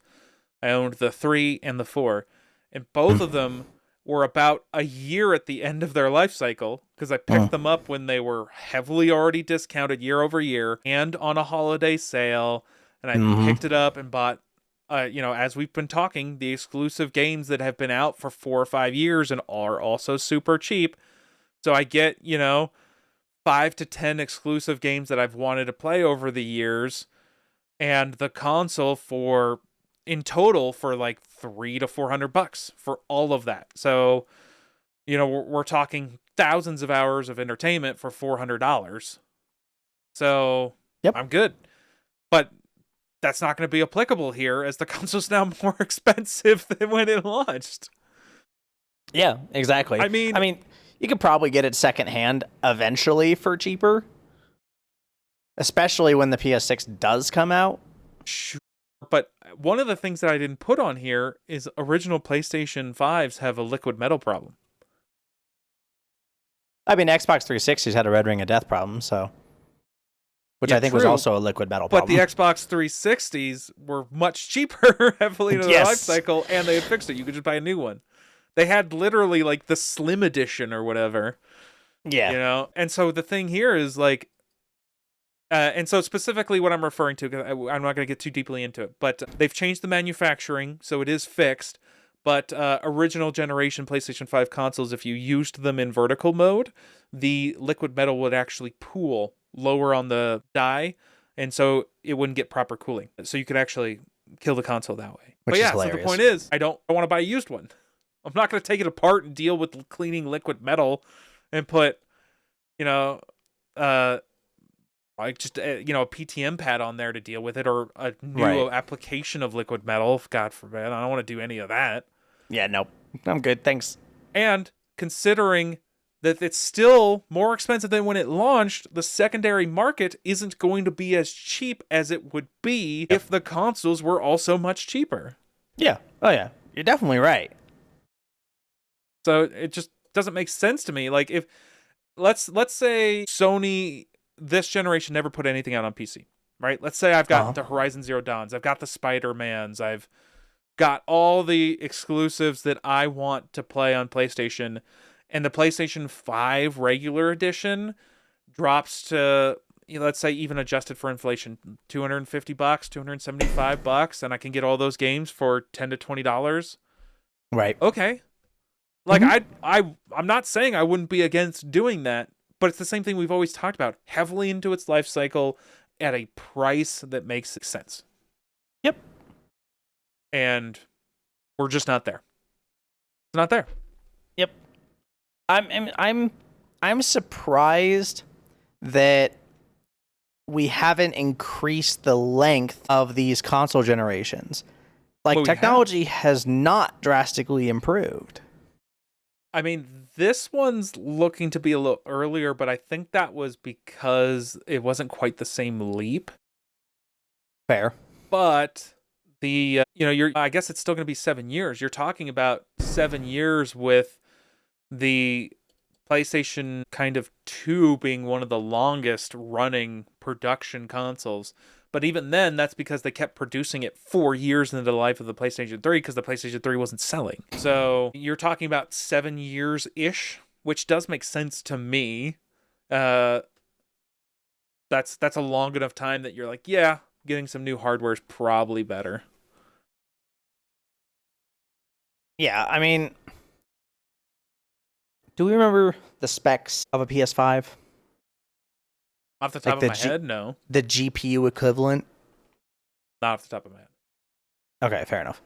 I owned the 3 and the 4, and both of them were about a year at the end of their life cycle, because I picked them up when they were heavily already discounted year over year and on a holiday sale. And I picked it up and bought, as we've been talking, the exclusive games that have been out for 4 or 5 years and are also super cheap. So I get, 5 to 10 exclusive games that I've wanted to play over the years, and the console in total for like $300 to $400 for all of that. So, we're talking thousands of hours of entertainment for $400. So yep. I'm good. But that's not going to be applicable here, as the console's now more expensive than when it launched. Yeah, exactly. I mean, you could probably get it secondhand eventually for cheaper, especially when the PS6 does come out. Sure. But one of the things that I didn't put on here is original PlayStation 5s have a liquid metal problem. Xbox 360's had a red ring of death problem, so... Which I think was also a liquid metal problem. But the Xbox 360s were much cheaper heavily into their life cycle, and they had fixed it. You could just buy a new one. They had literally like the Slim Edition or whatever. Yeah. And so the thing here is like... and so specifically what I'm referring to, because I'm not going to get too deeply into it, but they've changed the manufacturing, so it is fixed. But original generation PlayStation 5 consoles, if you used them in vertical mode, the liquid metal would actually pool lower on the die, and so it wouldn't get proper cooling. So you could actually kill the console that way. Which is hilarious. So the point is, I want to buy a used one. I'm not going to take it apart and deal with cleaning liquid metal and put, like just a PTM pad on there to deal with it, or a new application of liquid metal. God forbid. I don't want to do any of that. Yeah, nope. I'm good. Thanks. And considering that it's still more expensive than when it launched, the secondary market isn't going to be as cheap as it would be if the consoles were also much cheaper. Yeah. Oh, yeah. You're definitely right. So it just doesn't make sense to me. Like, if let's say Sony this generation never put anything out on PC, right? Let's say I've got the Horizon Zero Dawns, I've got the Spider-Mans, I've got all the exclusives that I want to play on PlayStation, and the PlayStation 5 regular edition drops to, let's say even adjusted for inflation, $250, $275, and I can get all those games for $10 to $20. Right. Okay. Like I'm not saying I wouldn't be against doing that, but it's the same thing we've always talked about, heavily into its life cycle at a price that makes sense. Yep. And we're just not there. It's not there. Yep. I'm surprised that we haven't increased the length of these console generations. Like, technology has not drastically improved. I mean, this one's looking to be a little earlier, but I think that was because it wasn't quite the same leap. Fair. But I guess it's still going to be 7 years. You're talking about 7 years with the PlayStation kind of 2 being one of the longest running production consoles. But even then, that's because they kept producing it 4 years into the life of the PlayStation 3 because the PlayStation 3 wasn't selling. So you're talking about 7 years-ish, which does make sense to me. That's a long enough time that you're like, yeah, getting some new hardware is probably better. Yeah, I mean, do we remember the specs of a PS5? Off the top of my head, no. The GPU equivalent? Not off the top of my head. Okay, fair enough.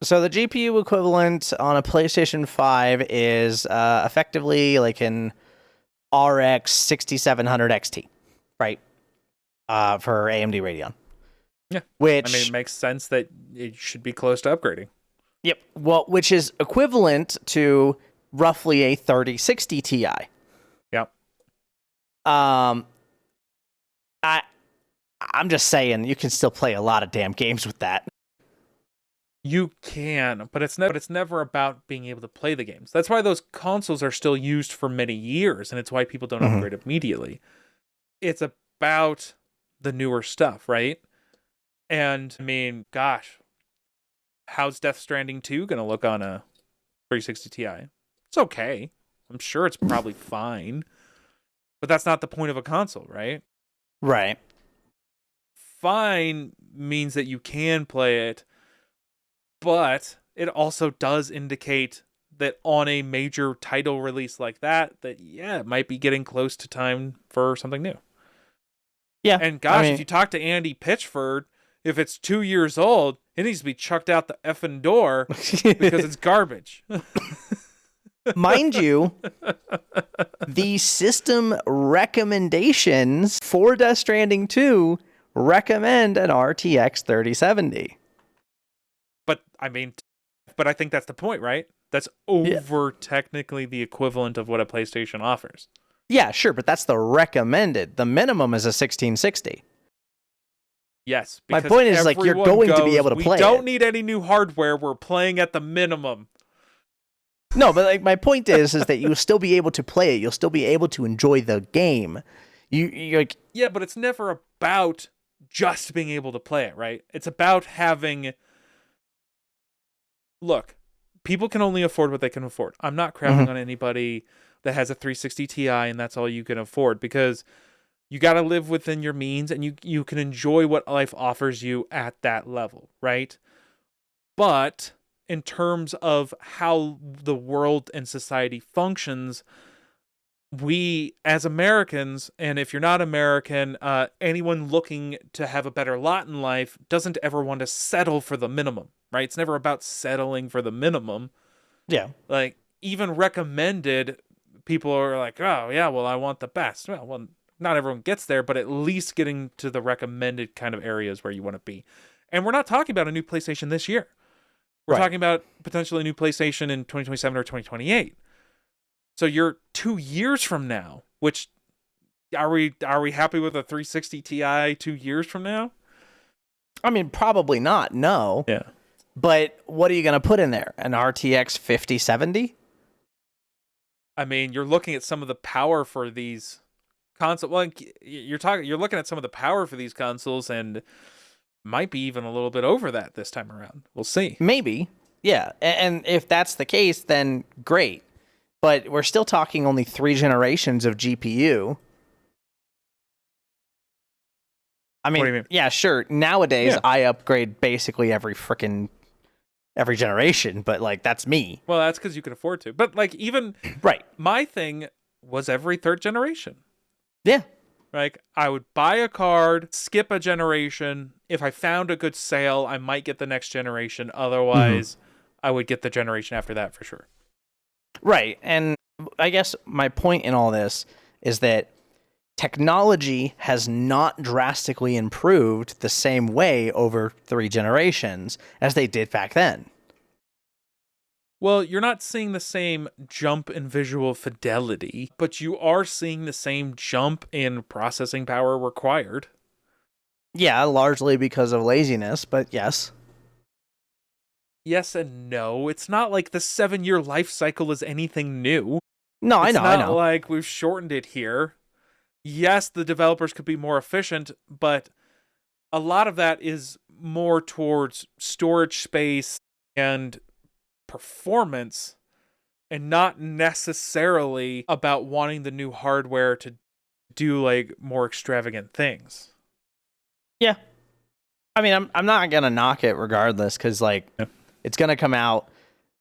So the GPU equivalent on a PlayStation 5 is effectively like an RX 6700 XT, right? For AMD Radeon. Yeah. Which, I mean, it makes sense that it should be close to upgrading. Yep. Well, which is equivalent to roughly a 3060 Ti. Yep. I'm just saying you can still play a lot of damn games with that. You can, but it's never about being able to play the games. That's why those consoles are still used for many years, and it's why people don't upgrade immediately. It's about the newer stuff, right? And I mean, gosh, how's Death Stranding 2 gonna look on a 360 Ti? It's okay. I'm sure it's probably fine. But that's not the point of a console, right? Right. Fine means that you can play it, but it also does indicate that on a major title release like that, it might be getting close to time for something new. Yeah. And gosh, if you talk to Andy Pitchford, if it's 2 years old, it needs to be chucked out the effing door because it's garbage. Mind you, the system recommendations for Death Stranding 2 recommend an RTX 3070. But I think that's the point, right? That's technically the equivalent of what a PlayStation offers. Yeah, sure, but that's the recommended. The minimum is a 1660. Yes. My point is, like, you're going to be able to play it. We don't need any new hardware. We're playing at the minimum. No, but like my point is that you'll still be able to play it. You'll still be able to enjoy the game. You're like, yeah, but it's never about just being able to play it, right? It's about having. Look, people can only afford what they can afford. I'm not crapping on anybody that has a 360 Ti and that's all you can afford, because you got to live within your means and you can enjoy what life offers you at that level, right? But in terms of how the world and society functions, we as Americans, and if you're not American, anyone looking to have a better lot in life doesn't ever want to settle for the minimum, right? It's never about settling for the minimum. yeah. Like, even recommended, people are like, oh yeah, well, I want the best. Well, not everyone gets there, but at least getting to the recommended kind of areas where you want to be. And we're not talking about a new PlayStation this year. We're talking about potentially a new PlayStation in 2027 or 2028. So you're 2 years from now, which are we happy with a 360 Ti 2 years from now? I mean, probably not, no. Yeah. But what are you going to put in there? An RTX 5070? I mean, you're looking at some of the power for these consoles. Well, you're looking at some of the power for these consoles, and might be even a little bit over that this time around. We'll see. Maybe. Yeah. And if that's the case, then great. But we're still talking only 3 generations of GPU. I mean, do you mean? yeah, sure. Nowadays, Yeah. I upgrade basically every generation, but like that's me. Well, that's because you can afford to. But like even Right. my thing was every third generation. Yeah. Like I would buy a card, skip a generation. If I found a good sale, I might get the next generation. Otherwise, I would get the generation after that for sure. Right. And I guess my point in all this is that technology has not drastically improved the same way over 3 generations as they did back then. Well, you're not seeing the same jump in visual fidelity, but you are seeing the same jump in processing power required. Yeah, largely because of laziness, but yes. Yes and no. It's not like the 7-year life cycle is anything new. No, It's I not know. like we've shortened it here. Yes, the developers could be more efficient, but a lot of that is more towards storage space and performance and not necessarily about wanting the new hardware to do like more extravagant things. Yeah. I mean, I'm not going to knock it regardless cuz like it's going to come out,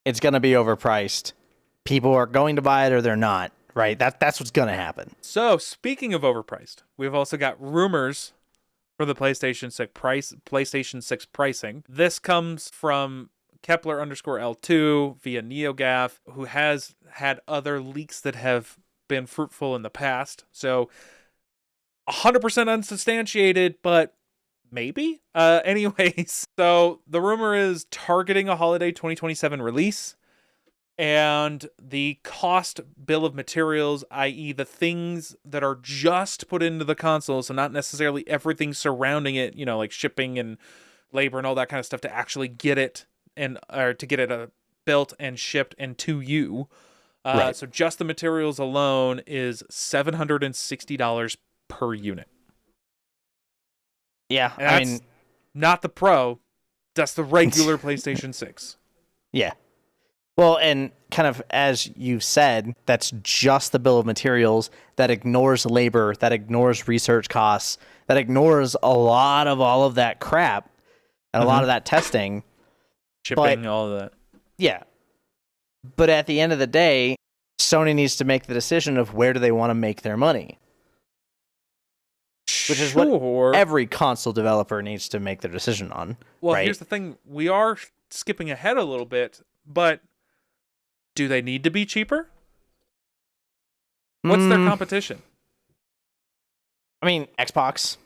it's going to be overpriced. People are going to buy it or they're not, right? That's what's going to happen. So, speaking of overpriced, we've also got rumors for the PlayStation 6 pricing. This comes from Kepler_L2 via NeoGAF, who has had other leaks that have been fruitful in the past. So 100% unsubstantiated, but maybe. Anyways, so the rumor is targeting a holiday 2027 release. And the cost bill of materials, i.e. the things that are just put into the console, so not necessarily everything surrounding it, you know, like shipping and labor and all that kind of stuff to actually get it or to get it built and shipped and to you. Right. So just the materials alone is $760 per unit. Yeah, And I that's mean, not the Pro, that's the regular PlayStation 6. yeah. Well, and kind of as you said, that's just the bill of materials that ignores labor, that ignores research costs, that ignores a lot of all of that crap and a lot of that testing. Shipping, all of that. Yeah. But at the end of the day, Sony needs to make the decision of where do they want to make their money. Which is what every console developer needs to make their decision on. Well, right? Here's the thing. We are skipping ahead a little bit, but do they need to be cheaper? What's their competition? I mean, Xbox.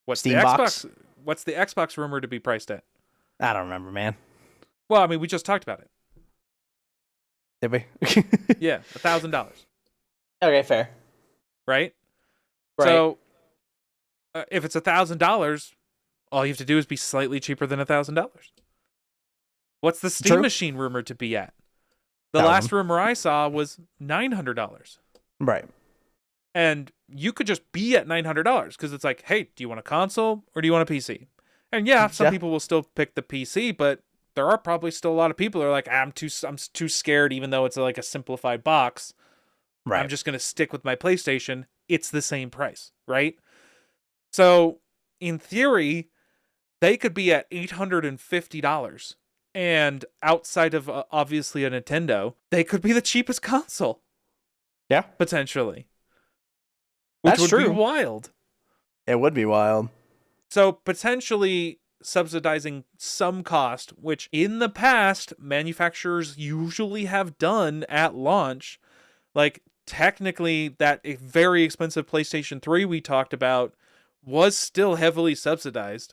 What's Steam the Xbox? box? What's the Xbox rumored to be priced at? I don't remember, man. Well, I mean, we just talked about it. Did we? Yeah, $1,000. Okay, fair. Right? So, if it's $1,000, all you have to do is be slightly cheaper than $1,000. What's the Steam machine rumored to be at? The last rumor I saw was $900. Right. And you could just be at $900 because it's like, hey, do you want a console or do you want a PC? And yeah, some people will still pick the PC, but there are probably still a lot of people who are like, I'm too scared, even though it's like a simplified box. Right. I'm just going to stick with my PlayStation. It's the same price, right? So in theory, they could be at $850. And outside of obviously a Nintendo, they could be the cheapest console. Yeah. Potentially. Which would be wild. It would be wild. So potentially subsidizing some cost, which in the past, manufacturers usually have done at launch. Like technically that very expensive PlayStation 3 we talked about was still heavily subsidized.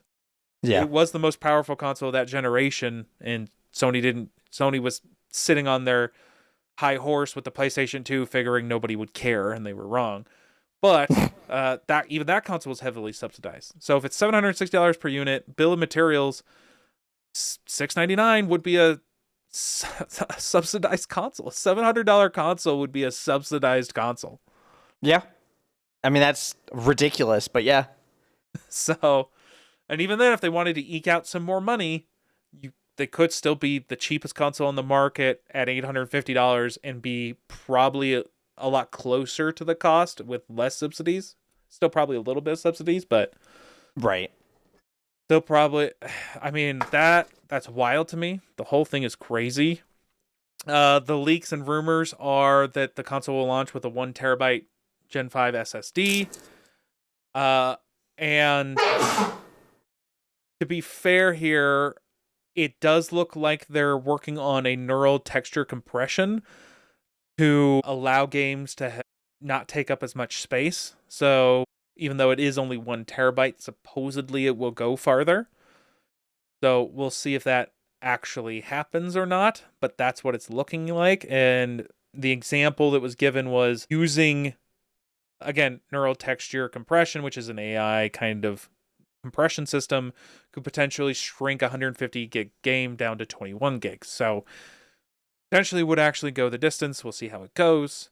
Yeah. It was the most powerful console of that generation, and Sony was sitting on their high horse with the PlayStation 2, figuring nobody would care, and they were wrong. But that console was heavily subsidized. So if it's $760 per unit, bill of materials, $699 would be a subsidized console. A $700 console would be a subsidized console. Yeah. I mean, that's ridiculous, but yeah. So... And even then, if they wanted to eke out some more money, they could still be the cheapest console on the market at $850 and be probably a lot closer to the cost with less subsidies. Still probably a little bit of subsidies, but Right. They'll probably, I mean, that's wild to me. The whole thing is crazy. The leaks and rumors are that the console will launch with a 1 terabyte Gen 5 SSD. And to be fair here, it does look like they're working on a neural texture compression to allow games to not take up as much space. So even though it is only 1 terabyte, supposedly it will go farther. So we'll see if that actually happens or not, but that's what it's looking like. And the example that was given was using, again, neural texture compression, which is an AI kind of compression system, could potentially shrink a 150 gig game down to 21 gigs. So potentially would actually go the distance. We'll see how it goes.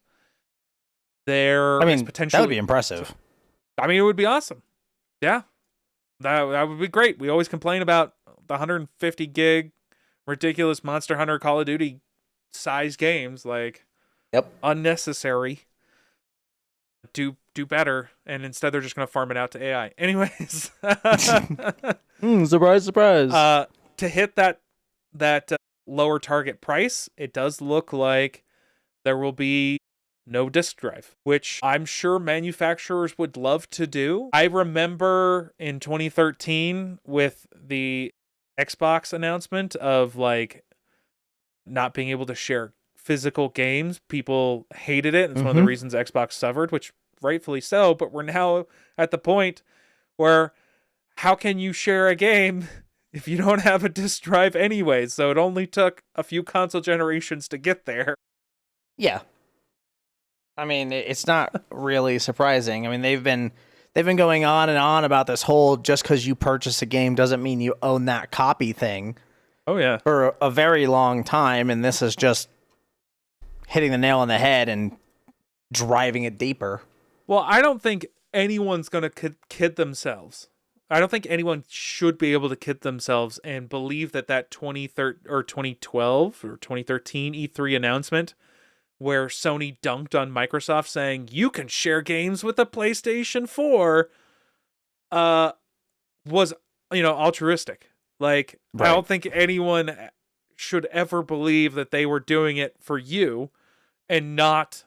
There is potentially, that would be impressive. I mean, it would be awesome. Yeah. That would be great. We always complain about the 150 gig ridiculous Monster Hunter Call of Duty size games, like unnecessary. Do better, and instead they're just going to farm it out to AI. Anyways, surprise, surprise. To hit that lower target price, it does look like there will be no disk drive, which I'm sure manufacturers would love to do. I remember in 2013 with the Xbox announcement of like not being able to share physical games, people hated it. It's one of the reasons Xbox suffered, which rightfully so, but we're now at the point where how can you share a game if you don't have a disk drive anyway? So it only took a few console generations to get there. Yeah. I mean, it's not really surprising. I mean, they've been going on and on about this whole just because you purchase a game doesn't mean you own that copy thing. Oh, yeah. For a very long time, and this is just hitting the nail on the head and driving it deeper. Well, I don't think anyone's going to kid themselves. I don't think anyone should be able to kid themselves and believe that 2012 or 2013 E3 announcement where Sony dunked on Microsoft saying you can share games with a PlayStation 4 was, altruistic. Like, right. I don't think anyone should ever believe that they were doing it for you and not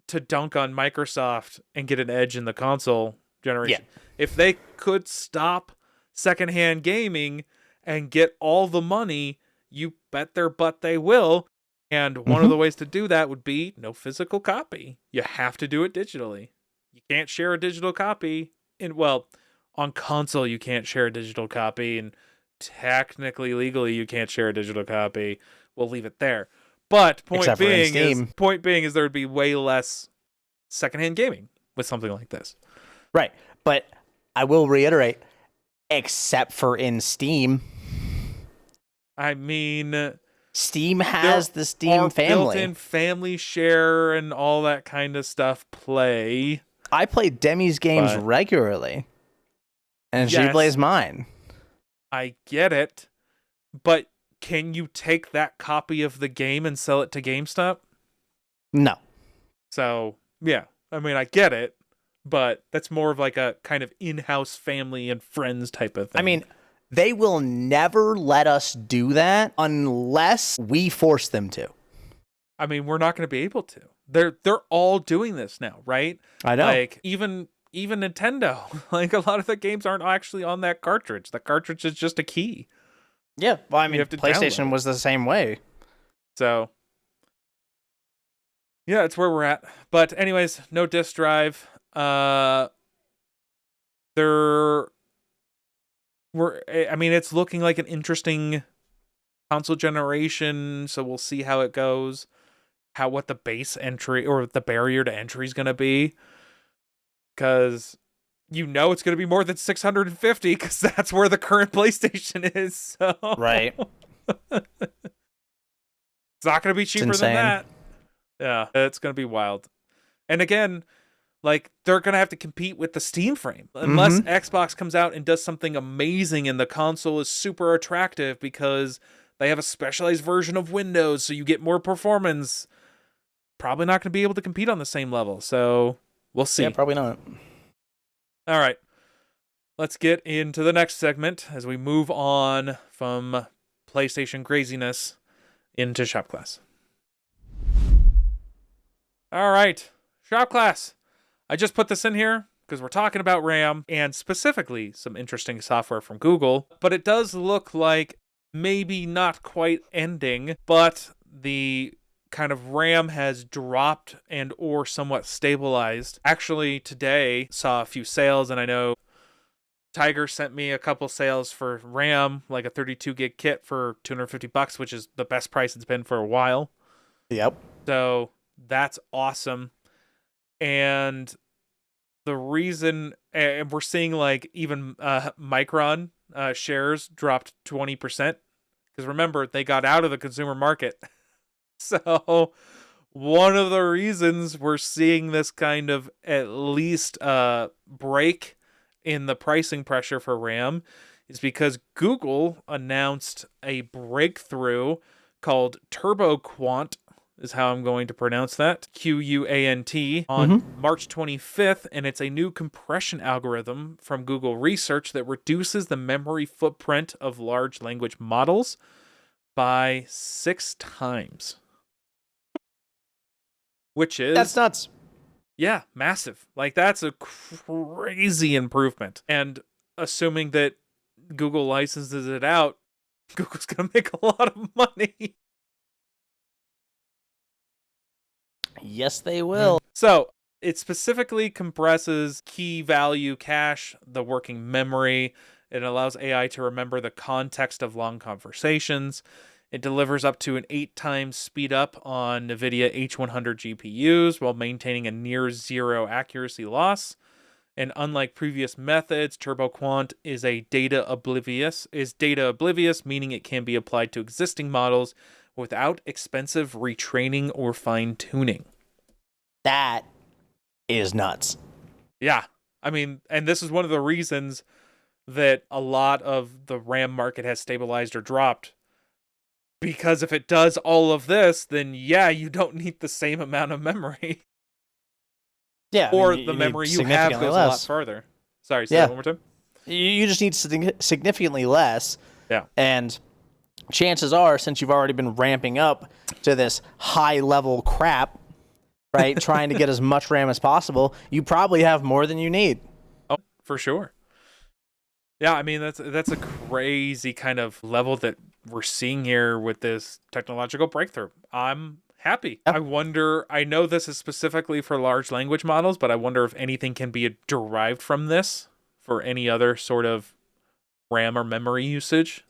to dunk on Microsoft and get an edge in the console generation. Yeah. If they could stop secondhand gaming and get all the money, you bet their butt they will. And one of the ways to do that would be no physical copy. You have to do it digitally. You can't share a digital copy. On console, you can't share a digital copy. And technically, legally, you can't share a digital copy. We'll leave it there. But point being is there would be way less secondhand gaming with something like this. Right. But I will reiterate, except for in Steam. I mean, Steam has the Steam family. Built-in family share and all that kind of stuff play. I play Demi's games regularly. And she plays mine. I get it. But can you take that copy of the game and sell it to GameStop? No. So, yeah. I mean, I get it. But that's more of like a kind of in-house family and friends type of thing. I mean, they will never let us do that unless we force them to. I mean, we're not going to be able to. They're all doing this now, right? I know. Like, even Nintendo, like a lot of the games aren't actually on that cartridge. The cartridge is just a key. Yeah, well, I mean, PlayStation was the same way. So, yeah, it's where we're at. But anyways, no disk drive. It's looking like an interesting console generation, so we'll see how it goes. What the base entry or the barrier to entry is going to be. Because it's going to be more than 650 because that's where the current PlayStation is. So. Right. It's not going to be cheaper than that. Yeah, it's going to be wild. And again, like, they're going to have to compete with the Steam frame. Unless Xbox comes out and does something amazing and the console is super attractive because they have a specialized version of Windows so you get more performance. Probably not going to be able to compete on the same level. So, we'll see. Yeah, probably not. All right. let's get into the next segment as we move on from PlayStation craziness into shop class. All right, shop class. I just put this in here because we're talking about RAM and specifically some interesting software from Google, but it does look like maybe not quite ending, but the kind of RAM has dropped and or somewhat stabilized. Actually, today saw a few sales, and I know Tiger sent me a couple sales for RAM, like a 32 gig kit for $250, which is the best price it's been for a while. Yep. So that's awesome. And the reason, and we're seeing like even Micron shares dropped 20%, because remember, they got out of the consumer market. So one of the reasons we're seeing this kind of at least break in the pricing pressure for RAM is because Google announced a breakthrough called Turbo Quant, is how I'm going to pronounce that, QUANT, on March 25th, and it's a new compression algorithm from Google Research that reduces the memory footprint of large language models by 6 times. Which is... That's nuts. Yeah, massive. Like, that's a crazy improvement. And assuming that Google licenses it out, Google's going to make a lot of money. Yes, they will. So, it specifically compresses key value cache, the working memory. It allows AI to remember the context of long conversations. It delivers up to an 8 times speed up on NVIDIA H100 GPUs while maintaining a near zero accuracy loss. And unlike previous methods, TurboQuant is data oblivious, meaning it can be applied to existing models without expensive retraining or fine-tuning. That is nuts. Yeah. I mean, and this is one of the reasons that a lot of the RAM market has stabilized or dropped. Because if it does all of this, then yeah, you don't need the same amount of memory. Yeah. Or the memory you have goes a lot further. Sorry, say that one more time. You just need significantly less. Yeah. And chances are, since you've already been ramping up to this high-level crap, right, trying to get as much RAM as possible, you probably have more than you need. Oh, for sure. Yeah, I mean, that's a crazy kind of level that we're seeing here with this technological breakthrough. I'm happy. Yep. I know this is specifically for large language models, but I wonder if anything can be derived from this for any other sort of RAM or memory usage.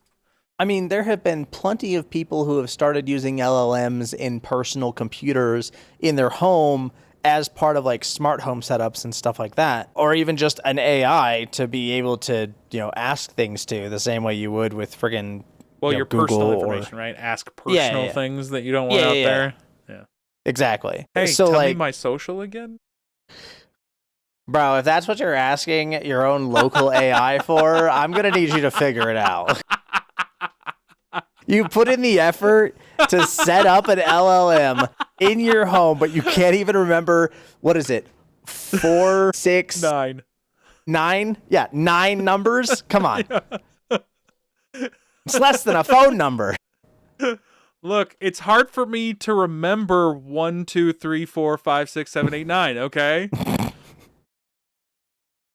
I mean, there have been plenty of people who have started using LLMs in personal computers in their home as part of like smart home setups and stuff like that, or even just an AI to be able to, ask things to the same way you would with friggin' your Google personal information, right? Ask personal things that you don't want out there. Yeah. Exactly. Hey, so tell me my social again? Bro, if that's what you're asking your own local AI for, I'm going to need you to figure it out. You put in the effort to set up an LLM in your home, but you can't even remember, what is it? 4, 6, 9? Yeah, 9 numbers? Come on. It's less than a phone number. Look, it's hard for me to remember 1, 2, 3, 4, 5, 6, 7, 8, 9, okay?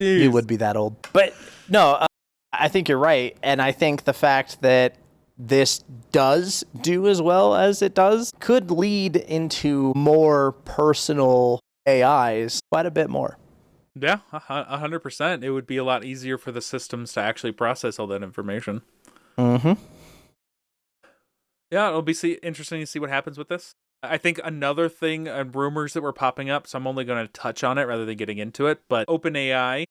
Jeez. You would be that old. But no, I think you're right. And I think the fact that this does do as well as it does could lead into more personal AIs quite a bit more. Yeah, 100%. It would be a lot easier for the systems to actually process all that information. Mm-hmm. Yeah, it'll be interesting to see what happens with this. I think another thing and rumors that were popping up, so I'm only going to touch on it rather than getting into it, but OpenAI,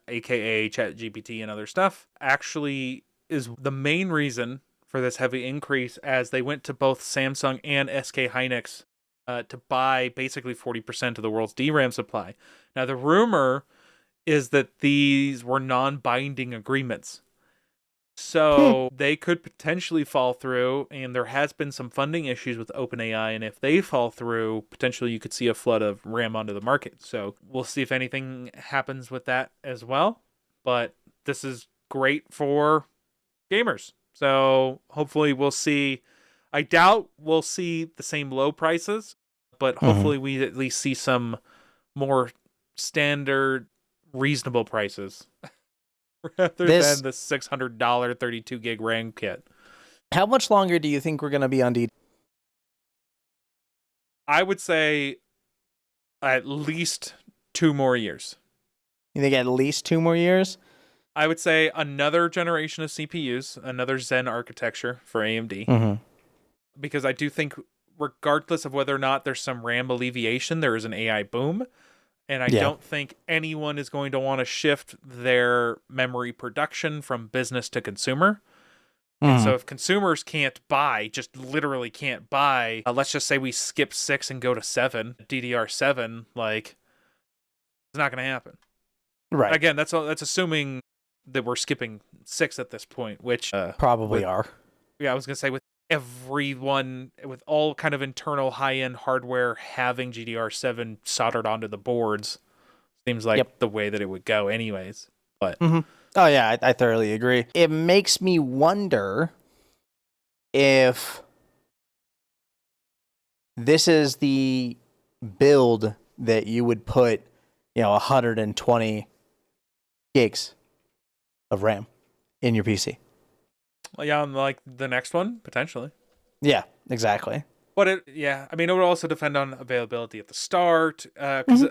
aka ChatGPT and other stuff, actually is the main reason for this heavy increase, as they went to both Samsung and SK Hynix to buy basically 40% of the world's DRAM supply. Now, the rumor is that these were non-binding agreements. So they could potentially fall through, and there has been some funding issues with OpenAI, and if they fall through, potentially you could see a flood of RAM onto the market. So we'll see if anything happens with that as well. But this is great for gamers. So hopefully we'll see. I doubt we'll see the same low prices, but hopefully we at least see some more standard, reasonable prices rather than the $600 32 gig RAM kit. How much longer do you think we're going to be on DDR? I would say at least 2 more years. You think at least 2 more years? I would say another generation of CPUs, another Zen architecture for AMD. Because I do think, regardless of whether or not there's some RAM alleviation, there is an AI boom. And I don't think anyone is going to want to shift their memory production from business to consumer. And so if consumers can't buy, just literally can't buy, let's just say we skip 6 and go to 7, DDR7, like, it's not going to happen. Right. Again, that's assuming that we're skipping 6 at this point, which probably are. Yeah, I was gonna say with everyone with all kind of internal high-end hardware having GDR7 soldered onto the boards, seems like the way that it would go, anyways. But oh yeah, I thoroughly agree. It makes me wonder if this is the build that you would put, 120 gigs of RAM in your PC. Well, yeah, on like the next one, potentially. Yeah, exactly. But it would also depend on availability at the start. Because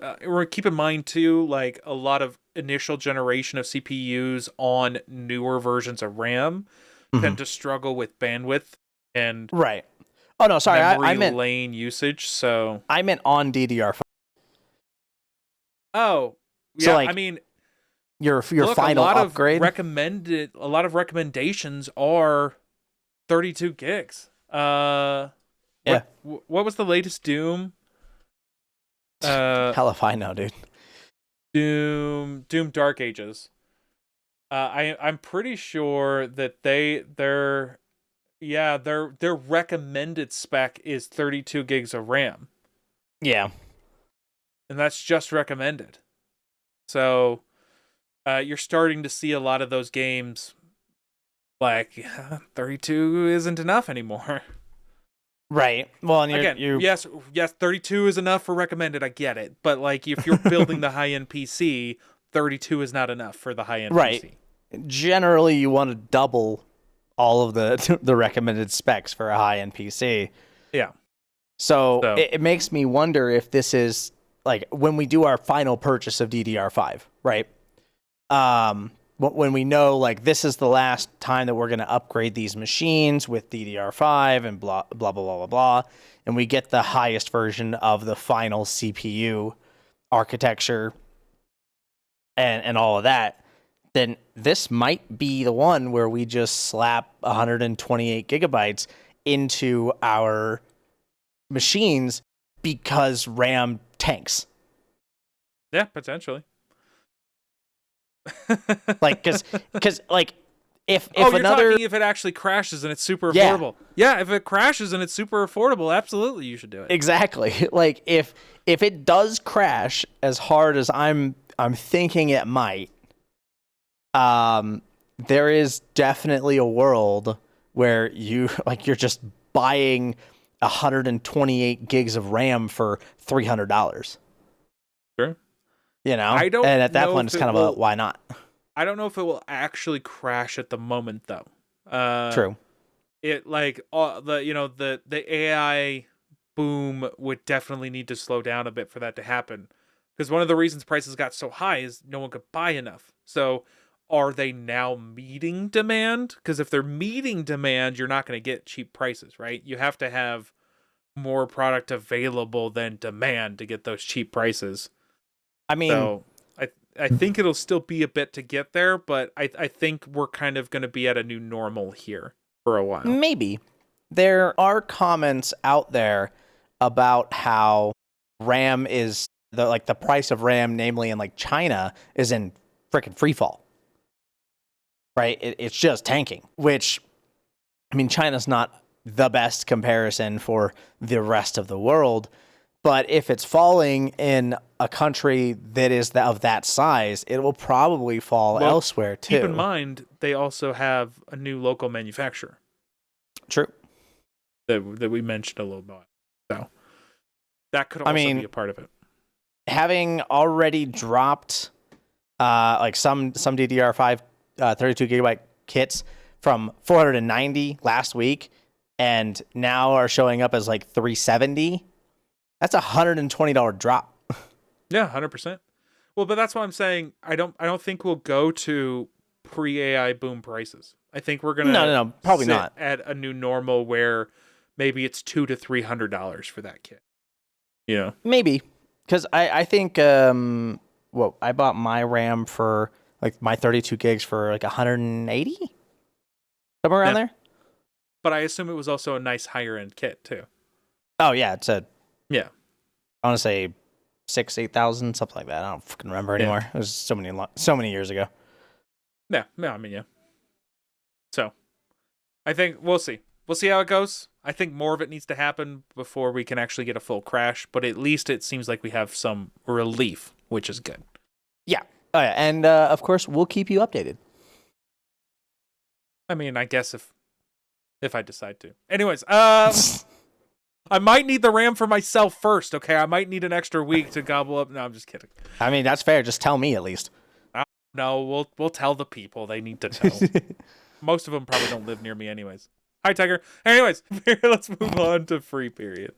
keep in mind too, like a lot of initial generation of CPUs on newer versions of RAM tend to struggle with bandwidth and right. Oh no, sorry, I meant lane usage. So I meant on DDR5. Oh, yeah. So, like, I mean, your final upgrade. A lot of recommendations are 32 gigs. What was the latest Doom? Hell if I know, dude. Doom Dark Ages. I'm pretty sure that their recommended spec is 32 gigs of RAM. Yeah. And that's just recommended. So you're starting to see a lot of those games like 32 isn't enough anymore. Right. Well, and yes, 32 is enough for recommended. I get it. But like if you're building the high-end PC, 32 is not enough for the high-end PC. Generally, you want to double all of the recommended specs for a high-end PC. Yeah. So it makes me wonder if this is like when we do our final purchase of DDR5, right? When we know like this is the last time that we're going to upgrade these machines with DDR5 and blah blah blah blah blah, and we get the highest version of the final CPU architecture and all of that, then this might be the one where we just slap 128 gigabytes into our machines because RAM tanks. Yeah, potentially. Like, because like if you're talking if it actually crashes and it's super affordable. Yeah, if it crashes and it's super affordable, absolutely you should do it. Exactly. Like if it does crash as hard as I'm thinking it might, there is definitely a world where you're just buying 128 gigs of RAM for $300. Sure. And at that point, it's kind of why not? I don't know if it will actually crash at the moment, though. True. It the AI boom would definitely need to slow down a bit for that to happen. Because one of the reasons prices got so high is no one could buy enough. So are they now meeting demand? Because if they're meeting demand, you're not going to get cheap prices, right? You have to have more product available than demand to get those cheap prices. I mean, so I think it'll still be a bit to get there, but I think we're kind of going to be at a new normal here for a while. Maybe. There are comments out there about how RAM is the price of RAM, namely in like China, is in freaking free fall. Right? It's just tanking, which, I mean, China's not the best comparison for the rest of the world, But if it's falling in a country that is of that size, it will probably fall elsewhere too. Keep in mind, they also have a new local manufacturer. True. That we mentioned a little bit. So that could also be a part of it. Having already dropped like some DDR5 32 gigabyte kits from 490 last week and now are showing up as like 370, that's $120 drop. Yeah, 100%. Well, but that's why I'm saying I don't think we'll go to pre-AI boom prices. I think we're gonna no, probably not at a new normal where maybe it's $200 to $300 for that kit. You know, maybe because I think I bought my RAM for like my 32 gigs for like 180, somewhere around there. But I assume it was also a nice higher end kit too. Oh yeah, it's I want to say 8,000, something like that. I don't fucking remember anymore. It was so many years ago. Yeah, I mean, yeah. So, I think we'll see. We'll see how it goes. I think more of it needs to happen before we can actually get a full crash, but at least it seems like we have some relief, which is good. Yeah. Oh, yeah. And, of course, we'll keep you updated. I mean, I guess if I decide to. Anyways, I might need the RAM for myself first, okay? I might need an extra week to gobble up. No, I'm just kidding. I mean, that's fair. Just tell me at least. No, we'll tell the people. They need to know. Most of them probably don't live near me anyways. Hi, Tiger. Anyways, let's move on to free period.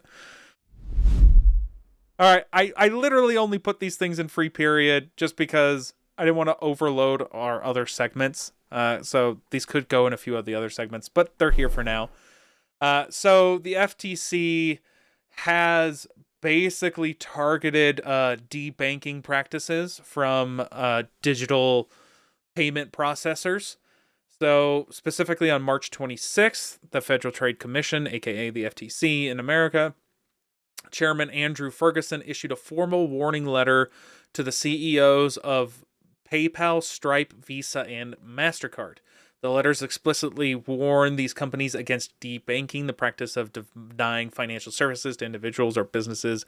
All right, I literally only put these things in free period just because I didn't want to overload our other segments. So these could go in a few of the other segments, but they're here for now. So the FTC has basically targeted debanking practices from digital payment processors. So specifically on March 26th, the Federal Trade Commission, aka the FTC in America, Chairman Andrew Ferguson issued a formal warning letter to the CEOs of PayPal, Stripe, Visa, and MasterCard. The letters explicitly warn these companies against debanking, the practice of denying financial services to individuals or businesses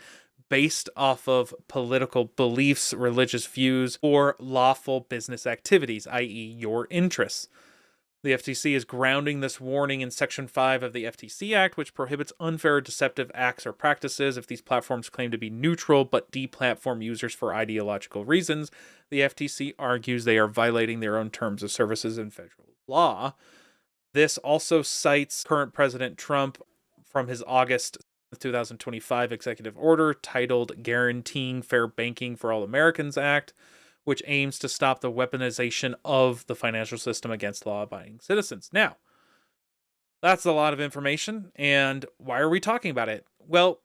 based off of political beliefs, religious views, or lawful business activities, i.e. your interests. The FTC is grounding this warning in Section 5 of the FTC Act, which prohibits unfair or deceptive acts or practices if these platforms claim to be neutral but deplatform users for ideological reasons. The FTC argues they are violating their own terms of services and federal law. This also cites current President Trump from his August 2025 executive order titled Guaranteeing Fair Banking for All Americans Act, which aims to stop the weaponization of the financial system against law-abiding citizens. Now, that's a lot of information, and why are we talking about it? Well,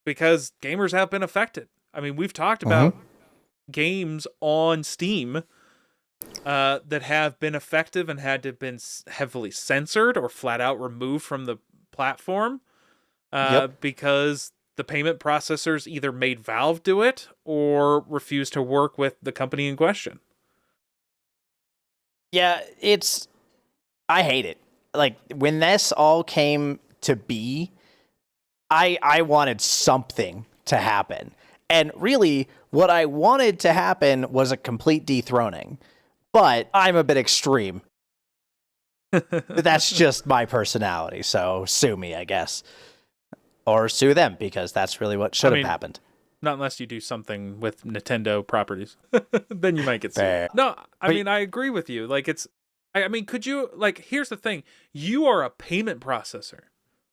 because gamers have been affected. I mean, we've talked about games on Steam that have been effective and had to have been heavily censored or flat out removed from the platform because the payment processors either made Valve do it or refused to work with the company in question. Yeah, I hate it. Like, when this all came to be, I wanted something to happen. And really, what I wanted to happen was a complete dethroning. But I'm a bit extreme. That's just my personality, so sue me, I guess. Or sue them, because that's really what should have happened. Not unless you do something with Nintendo properties. Then you might get sued. No, I mean, I agree with you. Like, I mean, could you, like, here's the thing. You are a payment processor.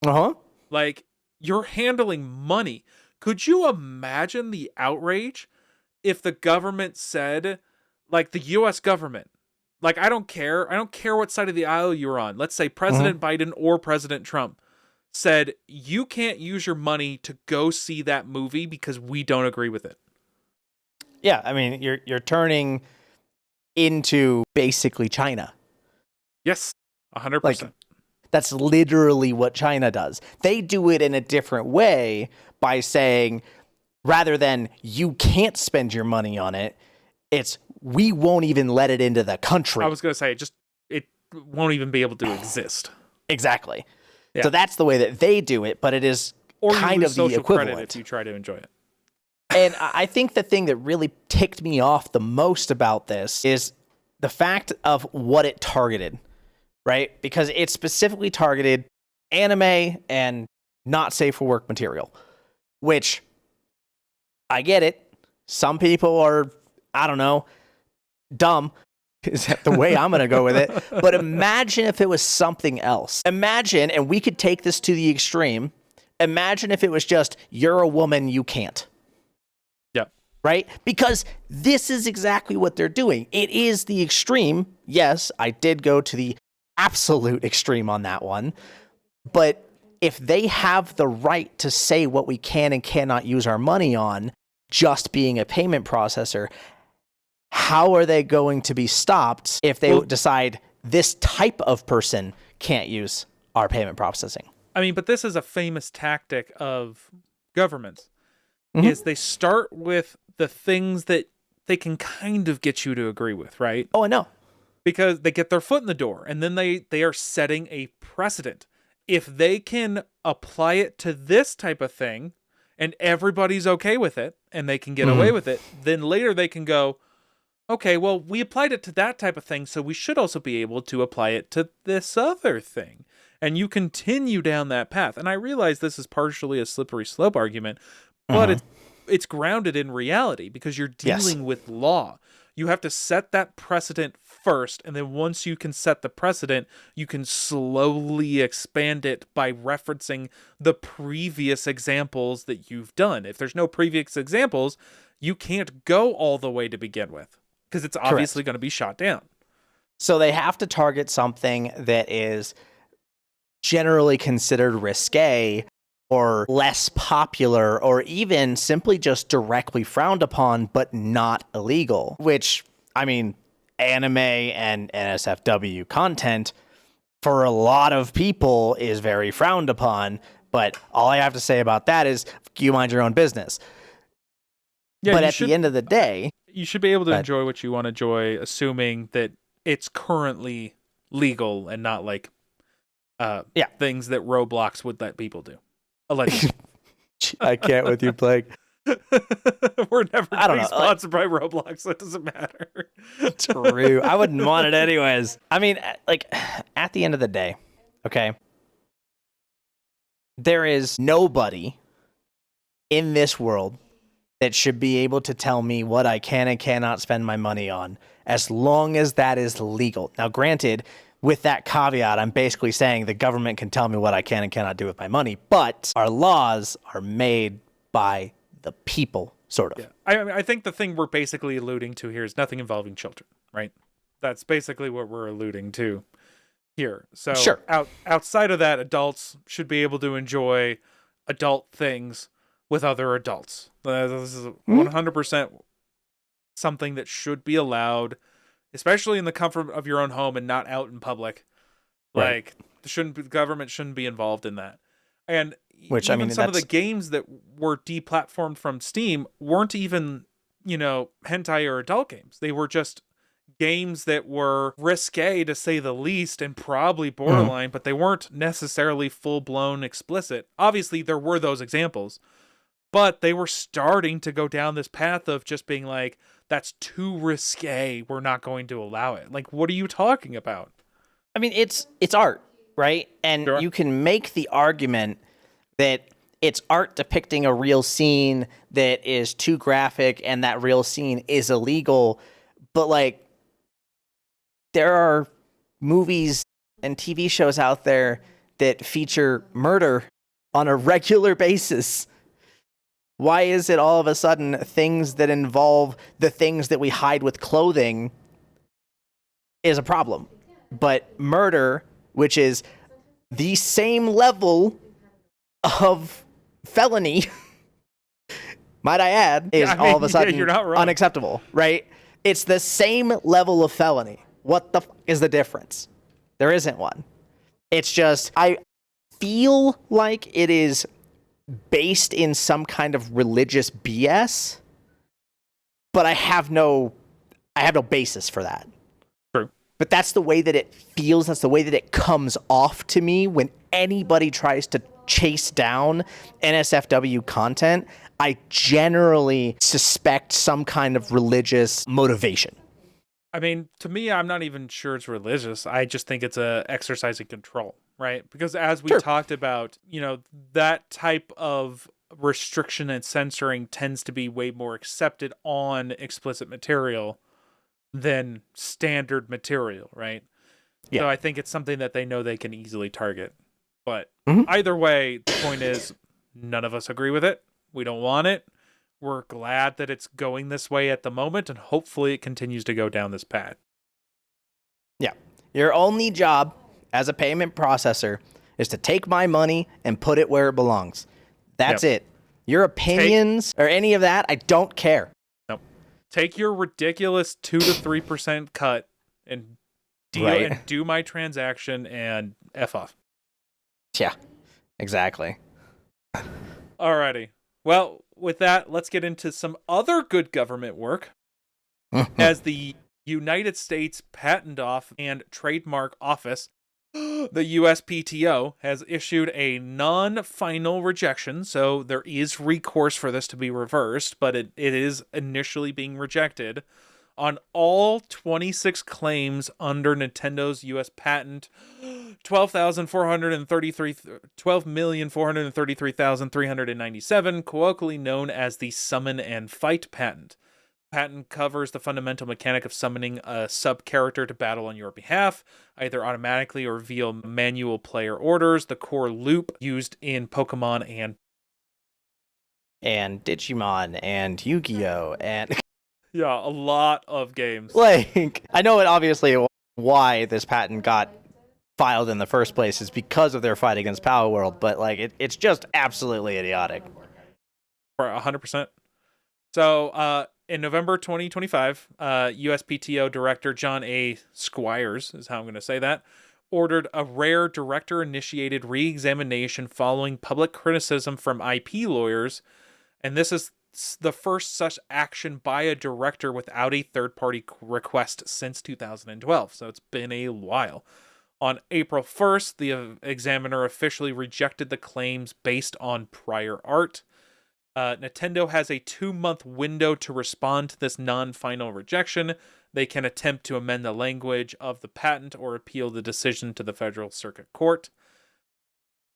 Uh-huh. Like, you're handling money. Could you imagine the outrage if the government said, like, the U.S. government, like, I don't care what side of the aisle you're on. Let's say President Biden or President Trump said, you can't use your money to go see that movie because we don't agree with it. Yeah, I mean, you're turning into basically China. Yes, 100%. Like, that's literally what China does. They do it in a different way by saying, rather than you can't spend your money on it, it's we won't even let it into the country. I was going to say, it won't even be able to exist. Exactly. Yeah. So that's the way that they do it, but it is or you kind lose of the social credit equivalent. if you try to enjoy it. And I think the thing that really ticked me off the most about this is the fact of what it targeted, right? Because it specifically targeted anime and not safe for work material, which I get it. Some people are, I don't know, dumb. Is that the way I'm going to go with it? But imagine if it was something else. Imagine, and we could take this to the extreme. Imagine if it was just, you're a woman, you can't. Right? Because this is exactly what they're doing. It is the extreme. Yes, I did go to the absolute extreme on that one. But if they have the right to say what we can and cannot use our money on, just being a payment processor, how are they going to be stopped if they decide this type of person can't use our payment processing? I mean, but this is a famous tactic of governments. Is they start with the things that they can kind of get you to agree with, right? Oh, I know. Because they get their foot in the door, and then they are setting a precedent. If they can apply it to this type of thing, and everybody's okay with it, and they can get away with it, then later they can go, okay, well, we applied it to that type of thing, so we should also be able to apply it to this other thing. And you continue down that path. And I realize this is partially a slippery slope argument, but it's grounded in reality because you're dealing with law. You have to set that precedent first, and then once you can set the precedent, you can slowly expand it by referencing the previous examples that you've done. If there's no previous examples, you can't go all the way to begin with because it's obviously going to be shot down. So they have to target something that is generally considered risque or less popular, or even simply just directly frowned upon, but not illegal. Which, I mean, anime and NSFW content, for a lot of people, is very frowned upon. But all I have to say about that is, you mind your own business. Yeah, but at the end of the day, you should be able to enjoy what you want to enjoy, assuming that it's currently legal and not like things that Roblox would let people do. Allegedly. I can't with you, Plague. We're never getting sponsored by Roblox, so it doesn't matter. True. I wouldn't want it anyways. I mean, like, at the end of the day, okay, there is nobody in this world that should be able to tell me what I can and cannot spend my money on, as long as that is legal. Now, granted, with that caveat, I'm basically saying the government can tell me what I can and cannot do with my money, but our laws are made by the people, sort of. Yeah. I think the thing we're basically alluding to here is nothing involving children, right? That's basically what we're alluding to here. So sure. Outside of that, adults should be able to enjoy adult things with other adults. This is 100% something that should be allowed, especially in the comfort of your own home and not out in public. Right. Like, the government shouldn't be involved in that. And which, even some of the games that were deplatformed from Steam weren't even, hentai or adult games. They were just games that were risque, to say the least, and probably borderline, but they weren't necessarily full-blown explicit. Obviously, there were those examples, but they were starting to go down this path of just being like, that's too risque, we're not going to allow it. Like, what are you talking about? I mean, it's art, right? And you can make the argument that it's art depicting a real scene that is too graphic and that real scene is illegal. But, like, there are movies and TV shows out there that feature murder on a regular basis. Why is it all of a sudden things that involve the things that we hide with clothing is a problem? But murder, which is the same level of felony, might I add, is all of a sudden you're not wrong. Unacceptable, right? It's the same level of felony. What the is the difference? There isn't one. It's just, I feel like it is based in some kind of religious BS, but I have no basis for that. True. But that's the way that it feels. That's the way that it comes off to me when anybody tries to chase down NSFW content, I generally suspect some kind of religious motivation. I mean, to me, I'm not even sure it's religious. I just think it's a exercise in control, right? Because as we talked about, that type of restriction and censoring tends to be way more accepted on explicit material than standard material, right? Yeah. So I think it's something that they know they can easily target. But either way, the point is, none of us agree with it. We don't want it. We're glad that it's going this way at the moment, and hopefully it continues to go down this path. Yeah. Your only job as a payment processor is to take my money and put it where it belongs. That's it. Your opinions or any of that, I don't care. No. Take your ridiculous 2 to 3% cut and and do my transaction and F off. Yeah, exactly. Alrighty. Well, with that, let's get into some other good government work. As the United States Patent and Trademark Office, the USPTO, has issued a non-final rejection, so there is recourse for this to be reversed, but it is initially being rejected on all 26 claims under Nintendo's U.S. patent 12,433,397, colloquially known as the Summon and Fight patent. The patent covers the fundamental mechanic of summoning a sub-character to battle on your behalf, either automatically or via manual player orders, the core loop used in Pokemon and Digimon and Yu-Gi-Oh! And yeah, a lot of games. Like, I know it obviously why this patent got filed in the first place is because of their fight against Power World, but like it's just absolutely idiotic. For 100%. So, in November 2025, USPTO Director John A. Squires, is how I'm going to say that, ordered a rare director-initiated re-examination following public criticism from IP lawyers, and this is the first such action by a director without a third-party request since 2012, so it's been a while. On April 1st, the examiner officially rejected the claims based on prior art. Nintendo has a 2-month window to respond to this non-final rejection. They can attempt to amend the language of the patent or appeal the decision to the Federal Circuit Court.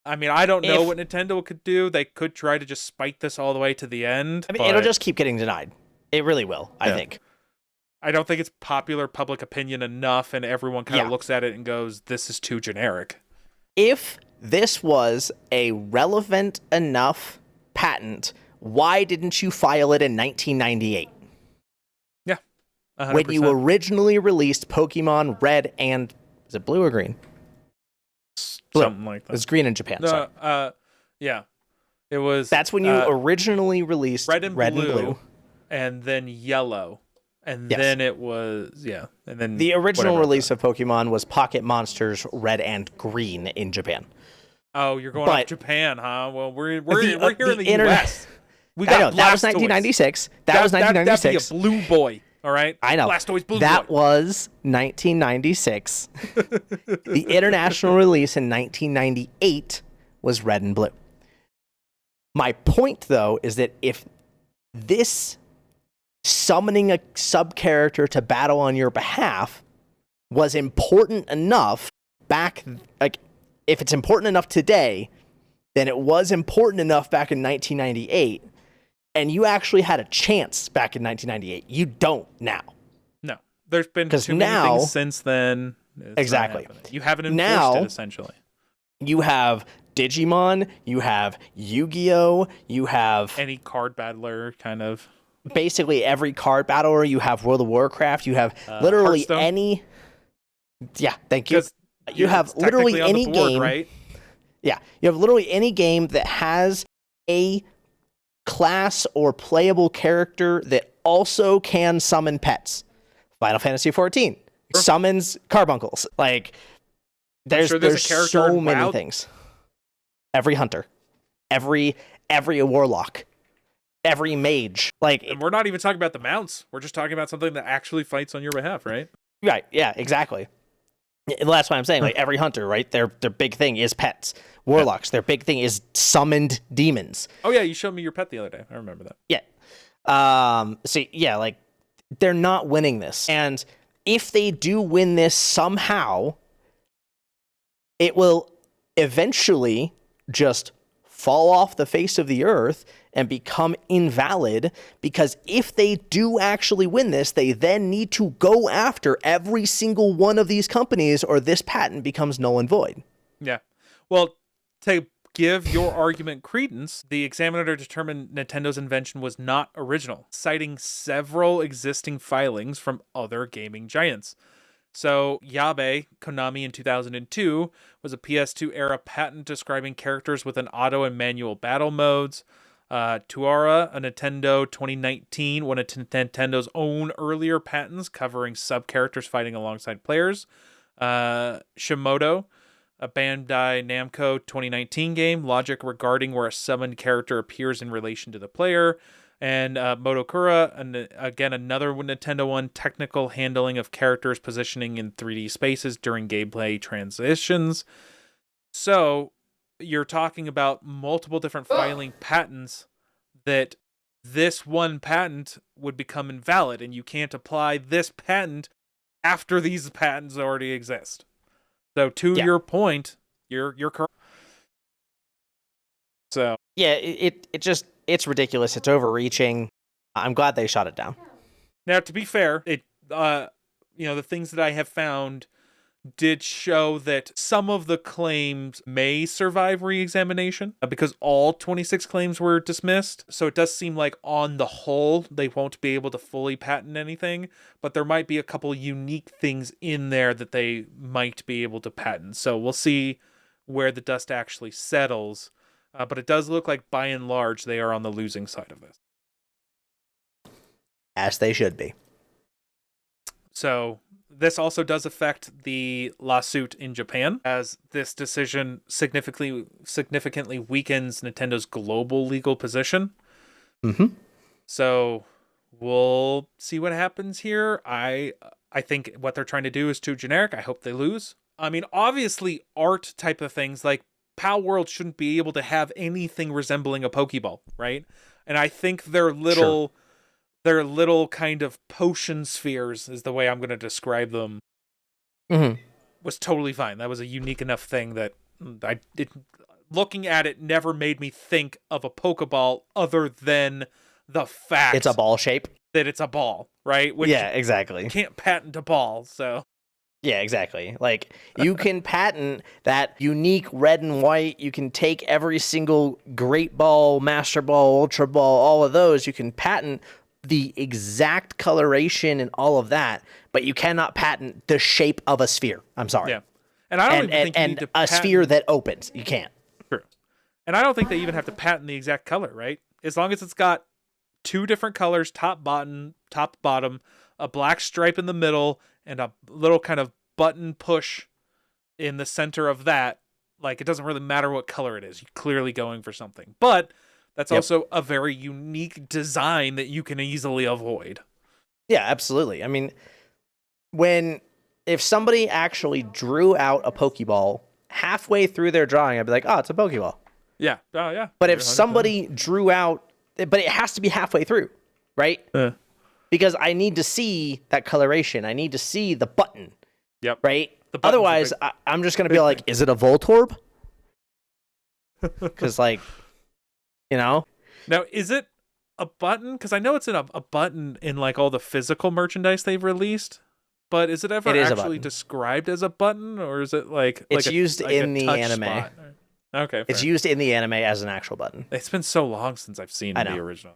I mean, I don't know what Nintendo could do. They could try to just spike this all the way to the end. I mean, it'll just keep getting denied. It really will, I think. I don't think it's popular public opinion enough, and everyone kind of looks at it and goes, this is too generic. If this was a relevant enough patent, why didn't you file it in 1998? Yeah, 100%. When you originally released Pokemon Red and... Is it blue or green? Something like that. It was green in Japan. Yeah. It was... That's when you originally released Red and Blue. And then Yellow. And then it was... Yeah. And then the original release of Pokemon was Pocket Monsters Red and Green in Japan. Oh, you're going off Japan, huh? Well, we're here in the U.S. We got that was 1996. That was 1996. That'd be a blue boy. All right. I know. Blastoise Blue that Boy. was 1996. The international release in 1998 was Red and Blue. My point, though, is that if this summoning a sub-character to battle on your behalf was important enough back, like, if it's important enough today, then it was important enough back in 1998. And you actually had a chance back in 1998. You don't now. No. There's been too many things since then. Exactly. You haven't enforced it, essentially. You have Digimon, you have Yu-Gi-Oh, you have... any card battler, kind of. Basically every card battler. You have World of Warcraft. You have literally Hearthstone. any... Yeah, thank you. You have literally any game... Right? Yeah, you have literally any game that has a class or playable character that also can summon pets. Final Fantasy XIV summons carbuncles. Like, there's so many things. Every hunter, every warlock, every mage. Like, and we're not even talking about the mounts. We're just talking about something that actually fights on your behalf, right? Right. Yeah. Exactly. Well, that's why I'm saying, like, every hunter, right? Their big thing is pets. Warlocks, their big thing is summoned demons. Oh yeah, you showed me your pet the other day. I remember that. Yeah. So yeah, like, they're not winning this. And if they do win this somehow, it will eventually just fall off the face of the earth and become invalid, because if they do actually win this, they then need to go after every single one of these companies, or this patent becomes null and void. Yeah. Well, to give your argument credence, the examiner determined Nintendo's invention was not original, citing several existing filings from other gaming giants. So, Yabe, Konami in 2002, was a PS2 era patent describing characters with an auto and manual battle modes. Tuara, a Nintendo 2019, one of Nintendo's own earlier patents covering sub-characters fighting alongside players. Shimoto, a Bandai Namco 2019 game, logic regarding where a summoned character appears in relation to the player. And Motokura, again, another Nintendo one, technical handling of characters positioning in 3D spaces during gameplay transitions. So, you're talking about multiple different filing patents that this one patent would become invalid, and you can't apply this patent after these patents already exist. So to your point, you're correct. So yeah, it's ridiculous. It's overreaching. I'm glad they shot it down. Now, to be fair, the things that I have found did show that some of the claims may survive re-examination because all 26 claims were dismissed. So it does seem like on the whole, they won't be able to fully patent anything, but there might be a couple unique things in there that they might be able to patent. So we'll see where the dust actually settles. But it does look like by and large, they are on the losing side of this. As they should be. So this also does affect the lawsuit in Japan, as this decision significantly weakens Nintendo's global legal position. Mm-hmm. So we'll see what happens here. I think what they're trying to do is too generic. I hope they lose. I mean, obviously, art type of things like PAL World shouldn't be able to have anything resembling a Pokeball, right? And I think their little kind of potion spheres is the way I'm going to describe them. Mm-hmm. Was totally fine. That was a unique enough thing that looking at it never made me think of a Pokeball other than the fact it's a ball shape, that it's a ball, right? Which yeah, exactly. You can't patent a ball, so. Yeah, exactly. Like, you can patent that unique red and white. You can take every single Great Ball, Master Ball, Ultra Ball, all of those. You can patent the exact coloration and all of that, but you cannot patent the shape of a sphere. I'm sorry. Yeah. And I don't even think you need to patent a sphere that opens. You can't. True. And I don't think they even have to patent the exact color, right? As long as it's got two different colors, top, bottom, a black stripe in the middle, and a little kind of button push in the center of that. Like, it doesn't really matter what color it is. You're clearly going for something. But that's also a very unique design that you can easily avoid. Yeah, absolutely. I mean, if somebody actually drew out a Pokeball halfway through their drawing, I'd be like, oh, it's a Pokeball. Yeah. Oh, yeah. But if somebody drew out, but it has to be halfway through, right? Because I need to see that coloration. I need to see the button. Yep. Right? Otherwise, I'm just going to be like, is it a Voltorb? Because, like, you know? Now, is it a button? Because I know it's in a button in, like, all the physical merchandise they've released. But is it ever actually described as a button? Or is it, like... It's used in the anime. Spot? Okay, fair. It's used in the anime as an actual button. It's been so long since I've seen the original.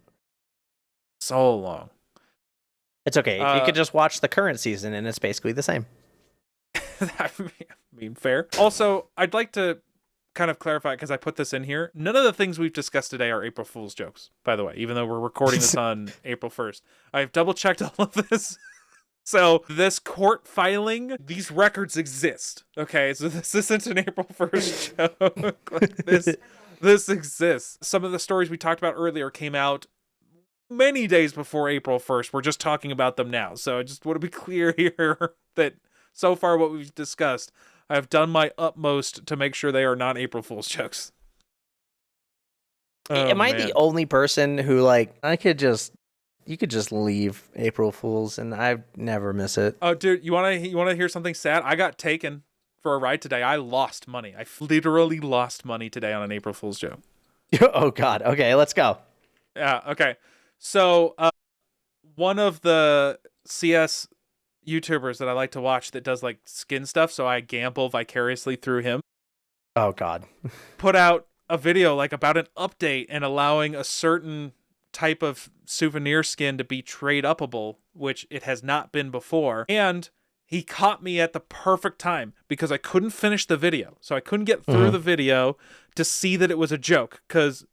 So long. It's okay. You could just watch the current season, and it's basically the same. I mean, fair. Also, I'd like to kind of clarify, because I put this in here. None of the things we've discussed today are April Fool's jokes, by the way, even though we're recording this on April 1st. I've double-checked all of this. So, this court filing, these records exist. Okay, so this isn't an April 1st joke. Like, this exists. Some of the stories we talked about earlier came out many days before April 1st. We're just talking about them now. So, I just want to be clear here that so far what we've discussed, I have done my utmost to make sure they are not April Fool's jokes. Am I the only person who you could just leave April Fools and I never miss it? Oh, dude, you wanna hear something sad? I got taken for a ride today. I lost money. I literally lost money today on an April Fool's joke. Oh God. Okay, let's go. Yeah. Okay. So, one of the CS YouTubers that I like to watch that does like skin stuff, so I gamble vicariously through him. Oh God. Put out a video like about an update and allowing a certain type of souvenir skin to be trade upable, which it has not been before. And he caught me at the perfect time because I couldn't finish the video. So I couldn't get through the video to see that it was a joke. Because,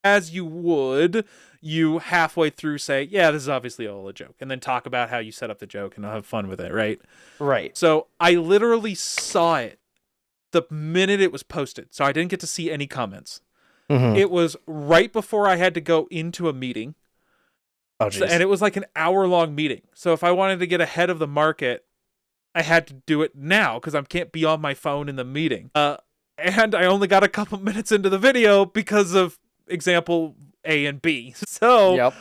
as you would, you halfway through say, yeah, this is obviously all a joke. And then talk about how you set up the joke and have fun with it, right? Right. So I literally saw it the minute it was posted. So I didn't get to see any comments. It was right before I had to go into a meeting. Oh, geez. And it was like an hour-long meeting. So if I wanted to get ahead of the market, I had to do it now because I can't be on my phone in the meeting. And I only got a couple minutes into the video because of example A and B. So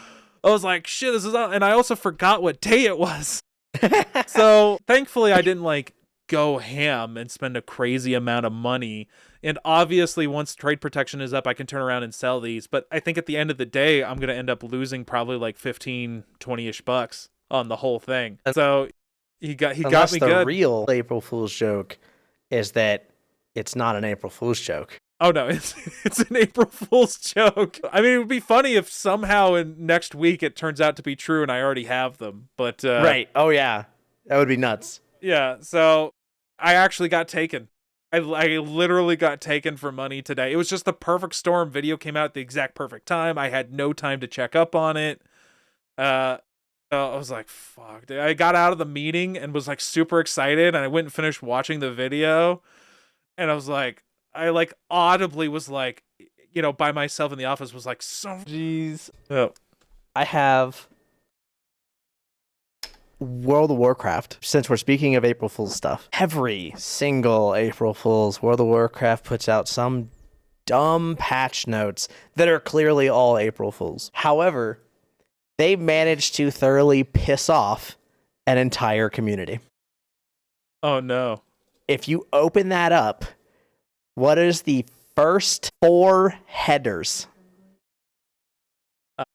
I was like, shit, this is on. And I also forgot what day it was. So thankfully I didn't go ham and spend a crazy amount of money. And obviously once trade protection is up, I can turn around and sell these. But I think at the end of the day, I'm going to end up losing probably like 15, 20-ish bucks on the whole thing. So he got me good. The real April Fool's joke is that it's not an April Fool's joke. Oh no, it's an April Fool's joke. I mean, it would be funny if somehow in next week it turns out to be true and I already have them. But right. Oh yeah. That would be nuts. Yeah, so I actually got taken. I literally got taken for money today. It was just the perfect storm. Video came out at the exact perfect time. I had no time to check up on it. I was like, fuck, dude. I got out of the meeting and was like super excited, and I went and finished watching the video. And I was like, audibly was like, by myself in the office was like, so jeez. Oh. I have World of Warcraft, since we're speaking of April Fool's stuff. Every single April Fool's, World of Warcraft puts out some dumb patch notes that are clearly all April Fool's. However, they managed to thoroughly piss off an entire community. Oh no. If you open that up, what is the first 4 headers?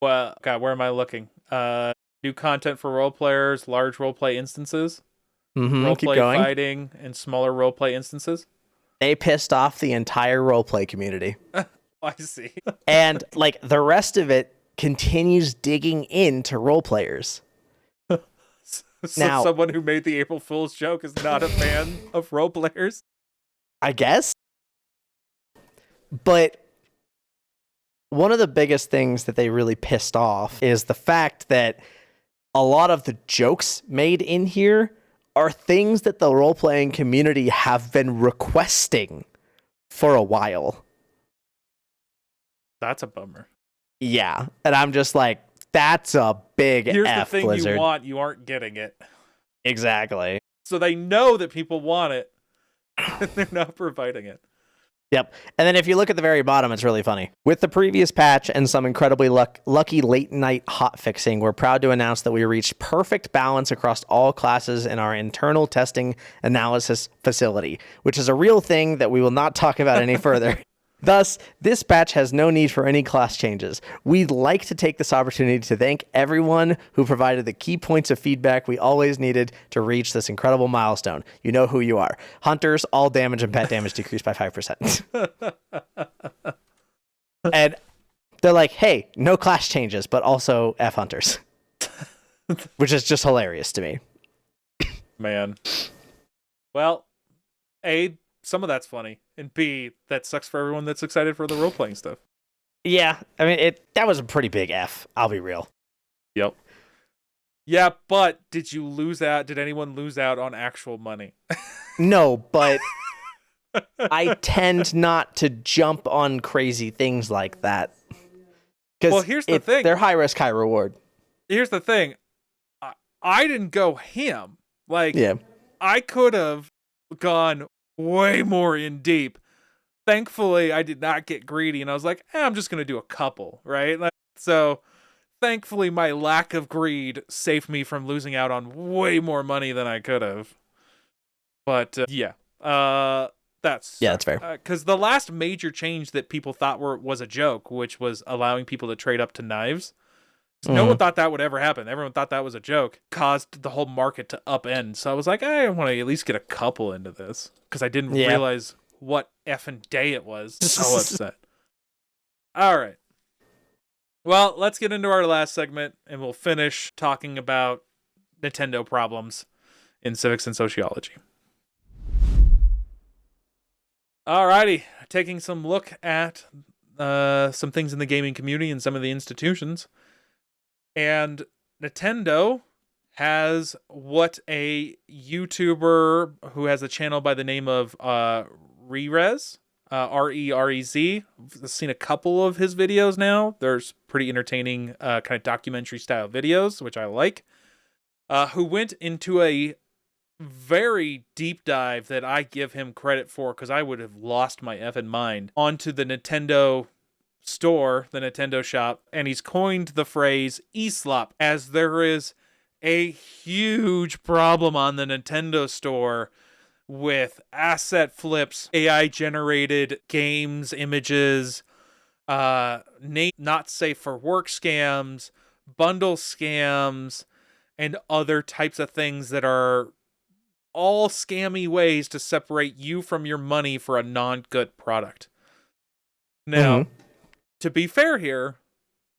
Well, God, where am I looking? New content for role players, large roleplay instances, roleplay fighting, and smaller roleplay instances. They pissed off the entire roleplay community. I see. And the rest of it continues digging into role players. So now, someone who made the April Fool's joke is not a fan of role players? I guess. But one of the biggest things that they really pissed off is the fact that a lot of the jokes made in here are things that the role-playing community have been requesting for a while. That's a bummer. Yeah, and I'm just like, that's a big Here's F, the thing Blizzard. You want, you aren't getting it. Exactly. So they know that people want it, and they're not providing it. Yep. And then if you look at the very bottom, it's really funny. With the previous patch and some incredibly lucky late night hot fixing, we're proud to announce that we reached perfect balance across all classes in our internal testing analysis facility, which is a real thing that we will not talk about any further. Thus, this patch has no need for any class changes. We'd like to take this opportunity to thank everyone who provided the key points of feedback we always needed to reach this incredible milestone. You know who you are. Hunters, all damage and pet damage decreased by 5%. And they're like, hey, no class changes, but also F Hunters. Which is just hilarious to me. Man. Well, some of that's funny, and B, that sucks for everyone that's excited for the role-playing stuff. Yeah, I mean, that was a pretty big F, I'll be real. Yep. Yeah, but did you lose out? Did anyone lose out on actual money? No, but I tend not to jump on crazy things like that. Well, here's the thing. They're high risk, high reward. Here's the thing. I didn't go ham. Yeah. I could have gone way more in deep. Thankfully, I did not get greedy, and I was like, I'm just going to do a couple, right? So, thankfully, my lack of greed saved me from losing out on way more money than I could have. But, that's fair. Because the last major change that people thought was a joke, which was allowing people to trade up to knives, no one thought that would ever happen. Everyone thought that was a joke. Caused the whole market to upend. So I was like, I want to at least get a couple into this. Because I didn't realize what effing day it was. So upset. All right. Well, let's get into our last segment, and we'll finish talking about Nintendo problems in civics and sociology. Alrighty. Taking some look at some things in the gaming community and some of the institutions. And Nintendo has what a YouTuber who has a channel by the name of Rerez, Rerez. I've seen a couple of his videos now. There's pretty entertaining kind of documentary style videos, which I like. Who went into a very deep dive that I give him credit for, because I would have lost my effing mind, onto the Nintendo store, the Nintendo shop, and he's coined the phrase eSlop, as there is a huge problem on the Nintendo store with asset flips, AI generated games, images, not safe for work scams, bundle scams, and other types of things that are all scammy ways to separate you from your money for a non-good product. Now, to be fair here,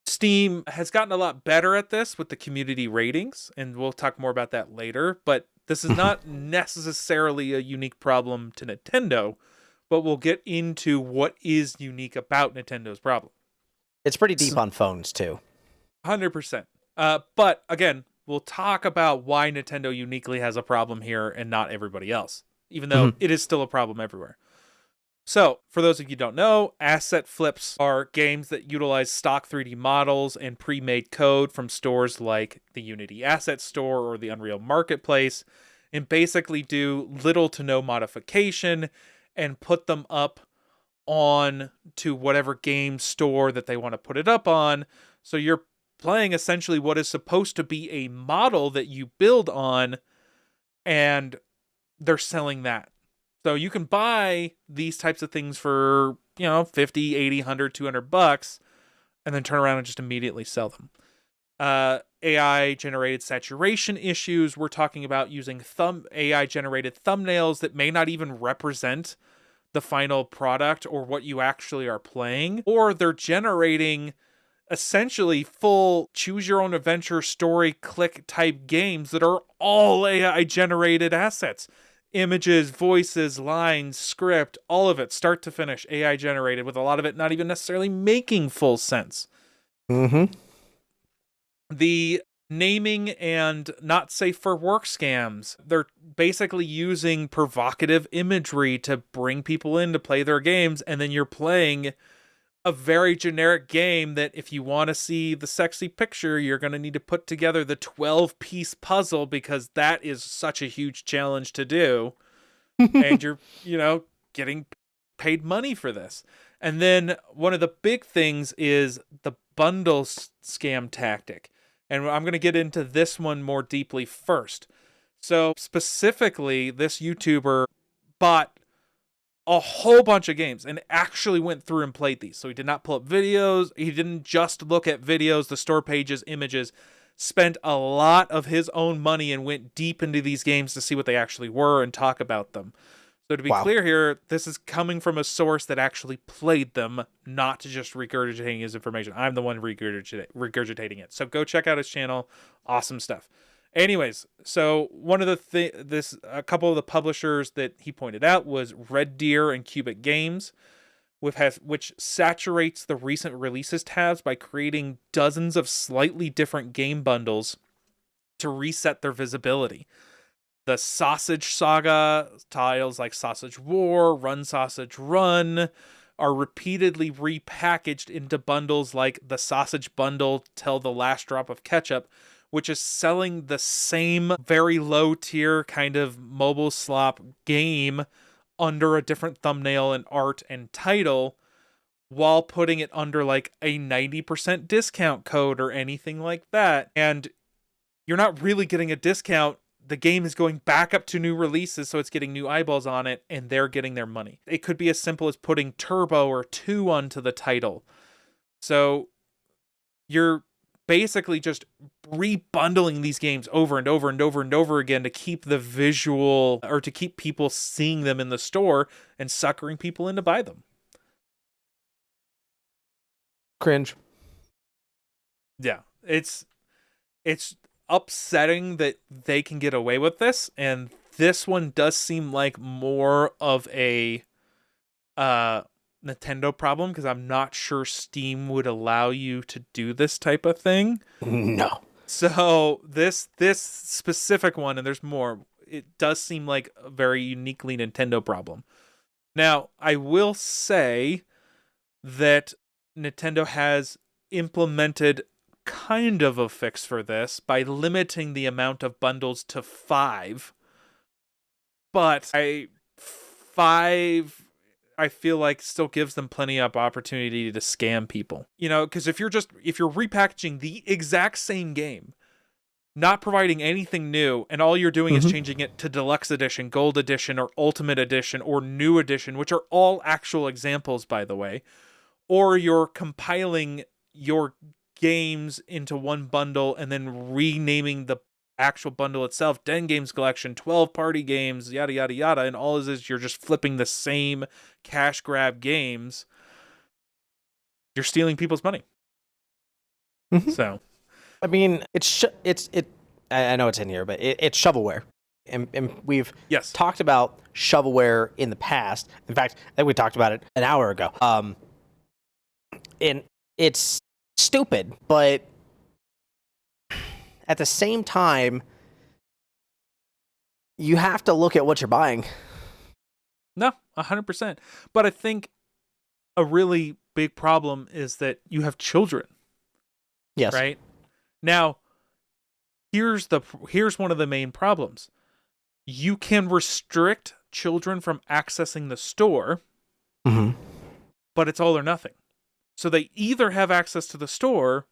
Steam has gotten a lot better at this with the community ratings, and we'll talk more about that later, but this is not necessarily a unique problem to Nintendo, but we'll get into what is unique about Nintendo's problem. It's pretty deep on phones, too. 100%. But, again, we'll talk about why Nintendo uniquely has a problem here and not everybody else, even though it is still a problem everywhere. So, for those of you who don't know, asset flips are games that utilize stock 3D models and pre-made code from stores like the Unity Asset Store or the Unreal Marketplace, and basically do little to no modification and put them up on to whatever game store that they want to put it up on. So you're playing essentially what is supposed to be a model that you build on, and they're selling that. So you can buy these types of things for, 50, 80, 100, $200, and then turn around and just immediately sell them. AI generated saturation issues. We're talking about using AI generated thumbnails that may not even represent the final product or what you actually are playing, or they're generating essentially full choose your own adventure story click type games that are all AI generated assets. Images, voices, lines, script, all of it, start to finish, AI generated, with a lot of it not even necessarily making full sense. The naming and not safe for work scams, they're basically using provocative imagery to bring people in to play their games, and then you're playing a very generic game that if you want to see the sexy picture, you're going to need to put together the 12-piece puzzle, because that is such a huge challenge to do. And you're, getting paid money for this. And then one of the big things is the bundle scam tactic. And I'm going to get into this one more deeply first. So specifically, this YouTuber bought a whole bunch of games and actually went through and played these. So he did not pull up videos. He didn't just look at videos, the store pages, images, spent a lot of his own money and went deep into these games to see what they actually were and talk about them. So to be clear here, this is coming from a source that actually played them, not just regurgitating his information. I'm the one regurgitating it. So go check out his channel. Awesome stuff. Anyways, so one of a couple of the publishers that he pointed out was Red Deer and Cubic Games, which saturates the recent releases tabs by creating dozens of slightly different game bundles to reset their visibility. The Sausage Saga titles like Sausage War, Run Sausage Run are repeatedly repackaged into bundles like the Sausage Bundle Till the Last Drop of Ketchup, which is selling the same very low tier kind of mobile slop game under a different thumbnail and art and title, while putting it under like a 90% discount code or anything like that. And you're not really getting a discount. The game is going back up to new releases, so it's getting new eyeballs on it, and they're getting their money. It could be as simple as putting Turbo or 2 onto the title. So you're basically just rebundling these games over and over and over and over again to keep the visual, or to keep people seeing them in the store and suckering people in to buy them. Cringe. Yeah, it's upsetting that they can get away with this, and this one does seem like more of a Nintendo problem, because I'm not sure Steam would allow you to do this type of thing. No. So this specific one, and there's more, it does seem like a very uniquely Nintendo problem. Now, I will say that Nintendo has implemented kind of a fix for this by limiting the amount of bundles to 5. But 5, I feel like, still gives them plenty of opportunity to scam people. You know, because if you're repackaging the exact same game, not providing anything new, and all you're doing is changing it to Deluxe Edition, Gold Edition, or Ultimate Edition, or New Edition, which are all actual examples, by the way, or you're compiling your games into one bundle and then renaming the actual bundle itself, 10 games collection, 12 party games, yada yada yada, and all is you're just flipping the same cash grab games, you're stealing people's money. So I mean, I know it's in here, but it's shovelware, and we've talked about shovelware in the past. In fact, I think we talked about it an hour ago. And it's stupid, but at the same time, you have to look at what you're buying. No, 100%. But I think a really big problem is that you have children. Yes. Right? Now, here's one of the main problems. You can restrict children from accessing the store, but it's all or nothing. So they either have access to the store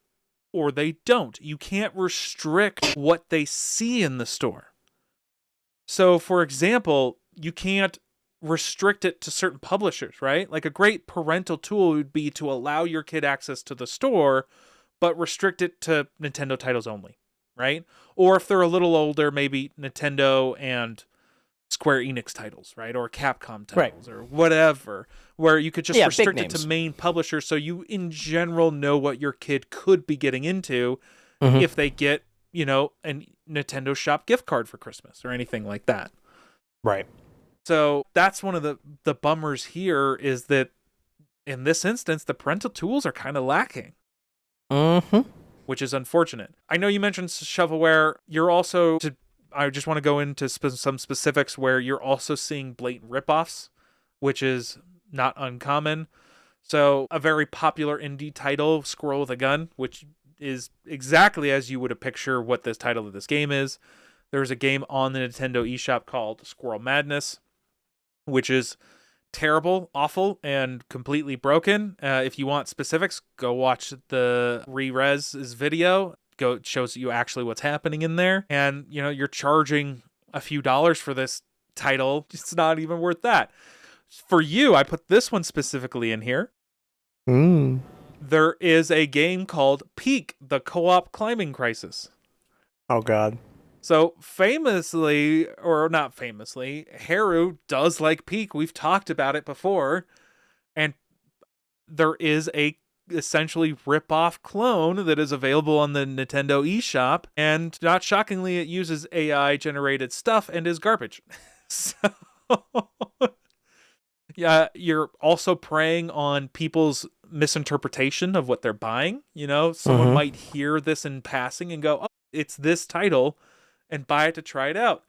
or they don't. You can't restrict what they see in the store. So, for example, you can't restrict it to certain publishers, right? Like a great parental tool would be to allow your kid access to the store, but restrict it to Nintendo titles only, right? Or if they're a little older, maybe Nintendo and Square Enix titles, right? Or Capcom titles, or whatever, where you could just restrict it to main publishers, so you in general know what your kid could be getting into if they get, you know, a Nintendo Shop gift card for Christmas or anything like that. Right. So that's one of the bummers here, is that in this instance, the parental tools are kind of lacking. Which is unfortunate. I know you mentioned shovelware. You're also, I just want to go into some specifics where you're also seeing blatant ripoffs, which is not uncommon. So a very popular indie title, Squirrel with a Gun, which is exactly as you would picture what this title of this game is. There's a game on the Nintendo eShop called Squirrel Madness, which is terrible, awful, and completely broken. If you want specifics, go watch the Re-Rez's video. It shows you actually what's happening in there. And, you know, you're charging a few dollars for this title. It's not even worth that. For you, I put this one specifically in here. There is a game called Peak, the Co-op Climbing Crisis. Oh, God. So famously, or not famously, Heru does like Peak. We've talked about it before. And there is a essentially rip-off clone that is available on the Nintendo eShop, and not shockingly, it uses AI-generated stuff and is garbage. So, yeah, you're also preying on people's misinterpretation of what they're buying. You know, someone might hear this in passing and go, "Oh, it's this title," and buy it to try it out.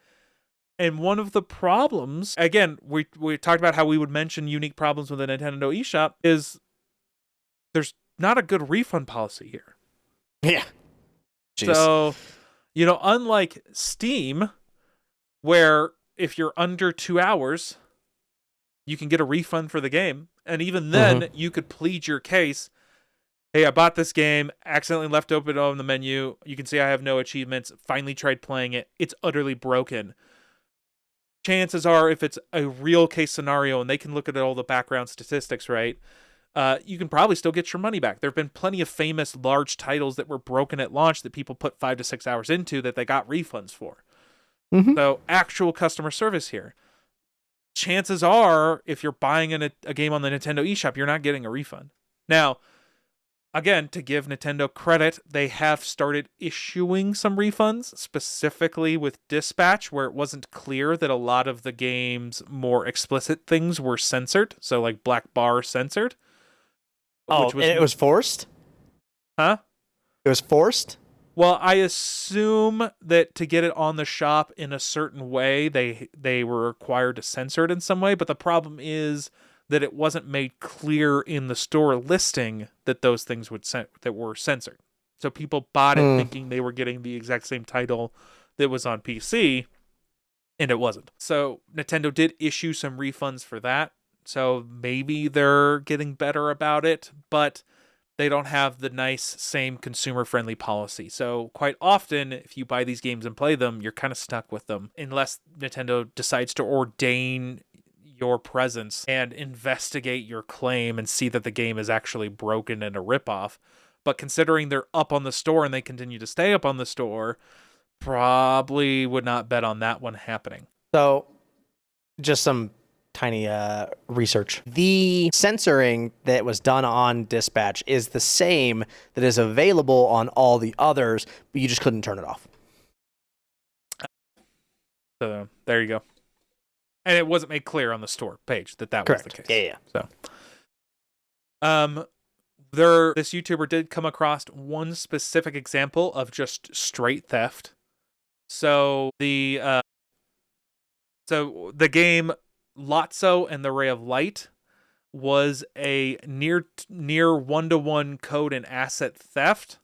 And one of the problems, again, we talked about how we would mention unique problems with the Nintendo eShop, is there's not a good refund policy here. Yeah. Jeez. So Unlike Steam, where if you're under 2 hours, you can get a refund for the game. And even then, you could plead your case. Hey, I bought this game, accidentally left open on the menu. You can see I have no achievements. Finally tried playing it. It's utterly broken. Chances are, if it's a real case scenario and they can look at all the background statistics, right, you can probably still get your money back. There have been plenty of famous large titles that were broken at launch that people put 5 to 6 hours into that they got refunds for. So actual customer service here. Chances are, if you're buying a game on the Nintendo eShop, you're not getting a refund. Now, again, to give Nintendo credit, they have started issuing some refunds, specifically with Dispatch, where it wasn't clear that a lot of the game's more explicit things were censored. So, like Black Bar censored. Oh, and it was forced? Huh? It was forced? Well, I assume that to get it on the shop in a certain way, they were required to censor it in some way. But the problem is that it wasn't made clear in the store listing that those things that were censored. So people bought it thinking they were getting the exact same title that was on PC, and it wasn't. So Nintendo did issue some refunds for that. So maybe they're getting better about it, but they don't have the nice, same consumer-friendly policy. So quite often, if you buy these games and play them, you're kind of stuck with them unless Nintendo decides to ordain your presence and investigate your claim and see that the game is actually broken and a ripoff. But considering they're up on the store and they continue to stay up on the store, probably would not bet on that one happening. So, just some tiny research. The censoring that was done on Dispatch is the same that is available on all the others, but you just couldn't turn it off. So there you go. And it wasn't made clear on the store page that Correct. was the case. Yeah. So, this YouTuber did come across one specific example of just straight theft. So the game Lotso and the Ray of Light was a near 1-to-1 code and asset theft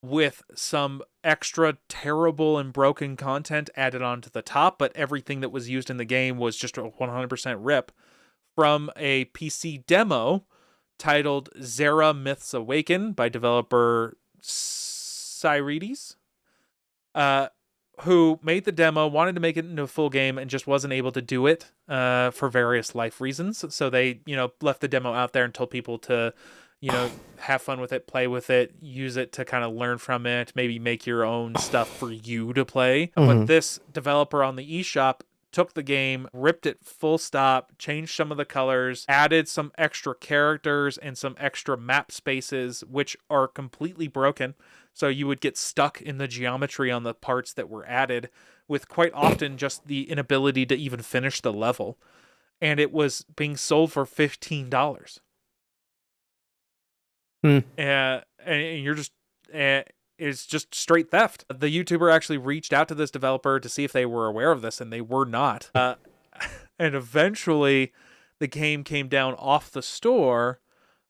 with some extra terrible and broken content added onto the top, but everything that was used in the game was just a 100% rip from a PC demo titled Zera Myths Awaken by developer Cyrides, who made the demo, wanted to make it into a full game, and just wasn't able to do it for various life reasons. So they, left the demo out there and told people to, have fun with it, play with it, use it to kind of learn from it, maybe make your own stuff for you to play. But this developer on the eShop took the game, ripped it full stop, changed some of the colors, added some extra characters and some extra map spaces, which are completely broken. So you would get stuck in the geometry on the parts that were added, with quite often just the inability to even finish the level. And it was being sold for $15. And you're just... it's just straight theft. The YouTuber actually reached out to this developer to see if they were aware of this, and they were not. And eventually, the game came down off the store,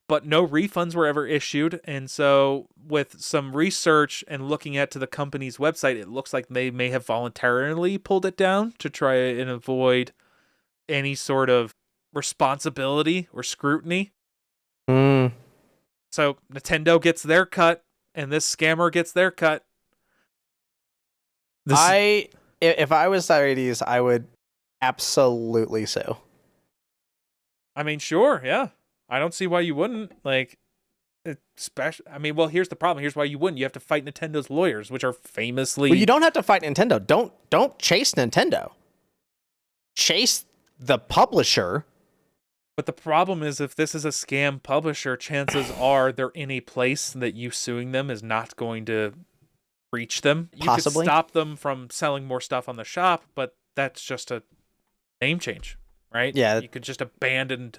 but no refunds were ever issued. And so, with some research and looking at the company's website, it looks like they may have voluntarily pulled it down to try and avoid any sort of responsibility or scrutiny. So Nintendo gets their cut, and this scammer gets their cut. If I was Cyrides, I would absolutely sue. I mean, sure, yeah. I don't see why you wouldn't. Here's the problem. Here's why you wouldn't. You have to fight Nintendo's lawyers, which are famously... Well, you don't have to fight Nintendo. Don't chase Nintendo. Chase the publisher. But the problem is, if this is a scam publisher, chances are they're in a place that you suing them is not going to reach them. You Possibly. could stop them from selling more stuff on the shop, but that's just a name change, right? Yeah. You could just abandon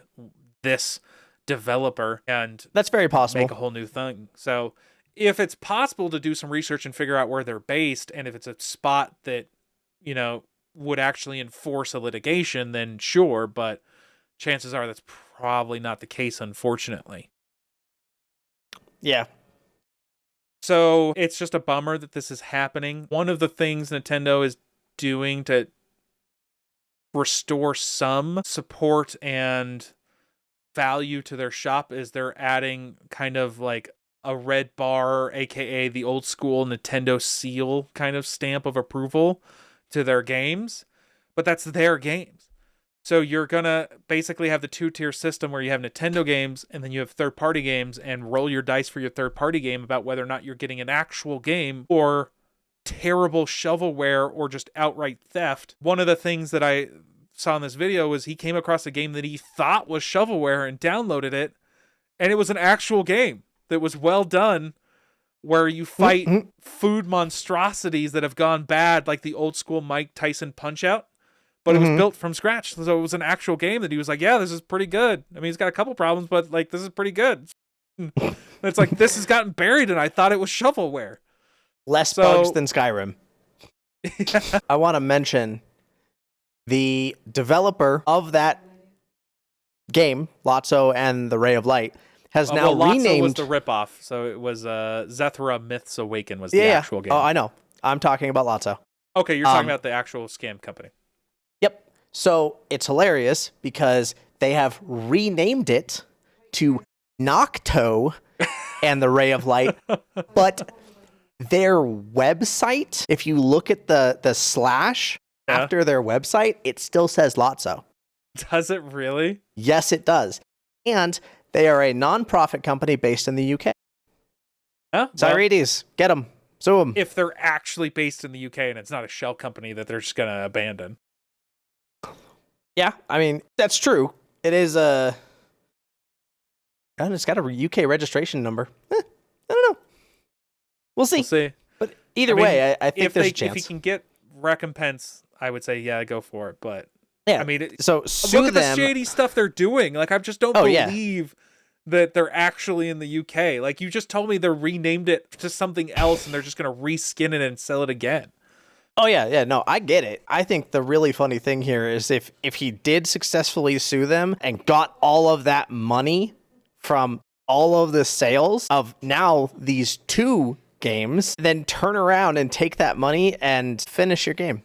this developer and that's very possible. Make a whole new thing. So if it's possible to do some research and figure out where they're based, and if it's a spot that, would actually enforce a litigation, then sure, but chances are that's probably not the case, unfortunately. Yeah. So it's just a bummer that this is happening. One of the things Nintendo is doing to restore some support and value to their shop is they're adding kind of like a red bar, aka the old school Nintendo seal kind of stamp of approval to their games. But that's their games. So you're going to basically have the two-tier system where you have Nintendo games and then you have third-party games, and roll your dice for your third-party game about whether or not you're getting an actual game or terrible shovelware or just outright theft. One of the things that I saw in this video was he came across a game that he thought was shovelware and downloaded it, and it was an actual game that was well done, where you fight food monstrosities that have gone bad, like the old school Mike Tyson Punch-Out, but it was built from scratch. So it was an actual game that he was like, yeah, this is pretty good. I mean, he's got a couple problems, but like, this is pretty good. And it's like, this has gotten buried and I thought it was shovelware. Less bugs than Skyrim. Yeah. I want to mention the developer of that game, Lotso and the Ray of Light, has now renamed. Lotso was the ripoff, so it was Zethra Myths Awaken was the actual game. Oh, I know. I'm talking about Lotso. Okay, you're talking about the actual scam company. Yep. So it's hilarious because they have renamed it to Nocto and the Ray of Light, but their website, if you look at the slash after their website, it still says Lotso. Does it really? Yes, it does. And they are a non-profit company based in the UK. Huh? Zyrides, get them. Sue them. If they're actually based in the UK and it's not a shell company that they're just going to abandon. Yeah, I mean, that's true. It is and it's got a UK registration number. I don't know. We'll see. But either way, I think there's a chance. If he can get recompense, I would say, yeah, go for it. But yeah, I mean, so sue look at them. the shady stuff they're doing. Like, I just don't believe that they're actually in the UK. Like, you just told me they renamed it to something else and they're just going to reskin it and sell it again. Oh, yeah, no, I get it. I think the really funny thing here is if he did successfully sue them and got all of that money from all of the sales of now these two games, then turn around and take that money and finish your game.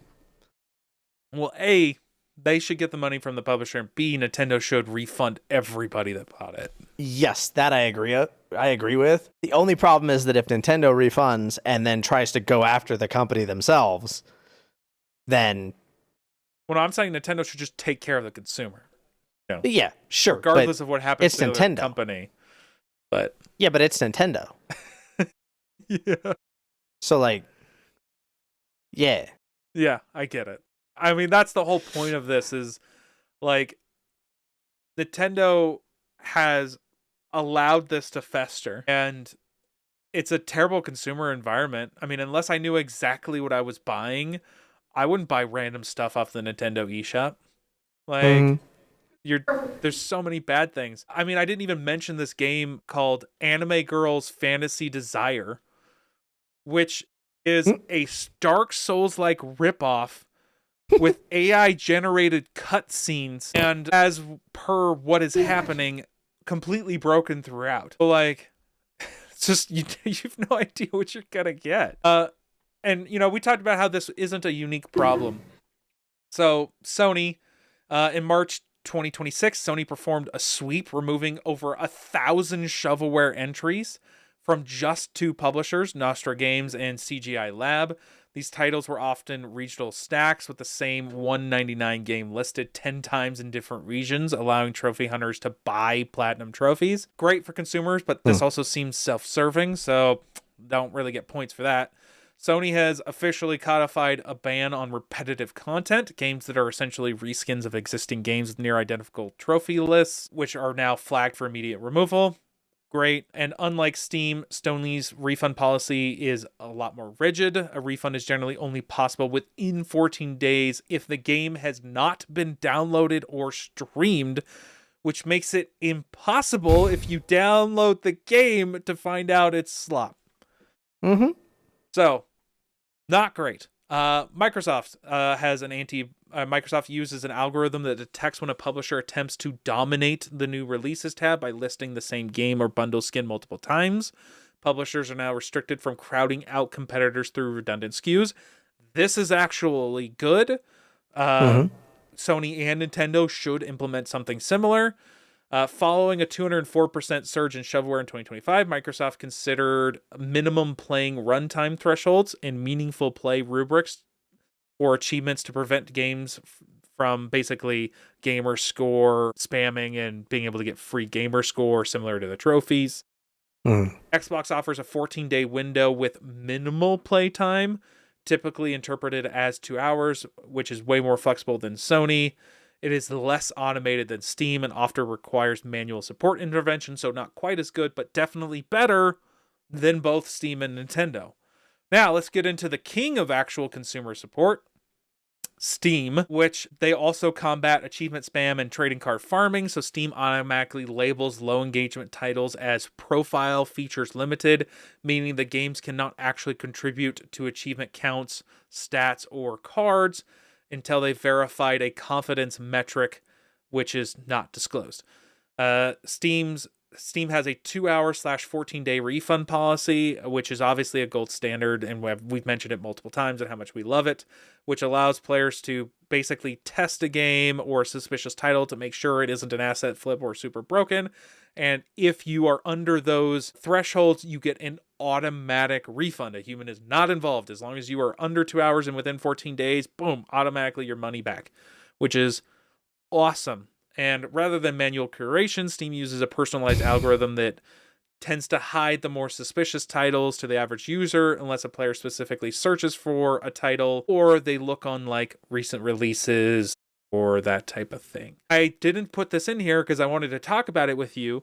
Well, A, they should get the money from the publisher, and B, Nintendo should refund everybody that bought it. Yes, that I agree with. The only problem is that if Nintendo refunds and then tries to go after the company themselves, then... Well, no, I'm saying Nintendo should just take care of the consumer. You know, yeah, sure. regardless of what happens to Nintendo. the company. But yeah, but it's Nintendo. Yeah. So, like, yeah. Yeah, I get it. I mean, that's the whole point of this is, like, Nintendo has allowed this to fester, and it's a terrible consumer environment. I mean, unless I knew exactly what I was buying, I wouldn't buy random stuff off the Nintendo eShop. Like, there's so many bad things. I mean, I didn't even mention this game called Anime Girls Fantasy Desire, which is a Dark Souls-like ripoff with AI-generated cutscenes, and as per what is happening, completely broken throughout. So, like, it's just, you've no idea what you're gonna get. And, you know, we talked about how this isn't a unique problem. So, Sony, in March 2026, Sony performed a sweep, removing over 1,000 shovelware entries from just two publishers, Nostra Games and CGI Lab. These titles were often regional stacks with the same $1.99 game listed 10 times in different regions, allowing trophy hunters to buy platinum trophies. Great for consumers, but this also seems self-serving, so don't really get points for that. Sony has officially codified a ban on repetitive content, games that are essentially reskins of existing games with near-identical trophy lists, which are now flagged for immediate removal. Great. And unlike Steam, Sony's refund policy is a lot more rigid. A refund is generally only possible within 14 days if the game has not been downloaded or streamed, which makes it impossible if you download the game to find out it's slop. So, not great. Microsoft has an Microsoft uses an algorithm that detects when a publisher attempts to dominate the new releases tab by listing the same game or bundle skin multiple times. Publishers are now restricted from crowding out competitors through redundant SKUs. This is actually good. Sony and Nintendo should implement something similar. Following a 204% surge in shovelware in 2025, Microsoft considered minimum playing runtime thresholds and meaningful play rubrics or achievements to prevent games from basically gamer score spamming and being able to get free gamer score similar to the trophies. Xbox offers a 14-day window with minimal playtime, typically interpreted as 2 hours, which is way more flexible than Sony. It is less automated than Steam and often requires manual support intervention, so not quite as good, but definitely better than both Steam and Nintendo. Now, let's get into the king of actual consumer support, Steam, which they also combat achievement spam and trading card farming, so Steam automatically labels low engagement titles as profile features limited, meaning the games cannot actually contribute to achievement counts, stats, or cards until they've verified a confidence metric, which is not disclosed. Steam has a 2-hour/14-day refund policy, which is obviously a gold standard, and we've mentioned it multiple times and how much we love it, which allows players to basically test a game or a suspicious title to make sure it isn't an asset flip or super broken. And if you are under those thresholds, you get an automatic refund. A human is not involved. As long as you are under 2 hours and within 14 days, boom, automatically your money back, which is awesome. And rather than manual curation, Steam uses a personalized algorithm that tends to hide the more suspicious titles to the average user unless a player specifically searches for a title or they look on like recent releases or that type of thing. I didn't put this in here because I wanted to talk about it with you.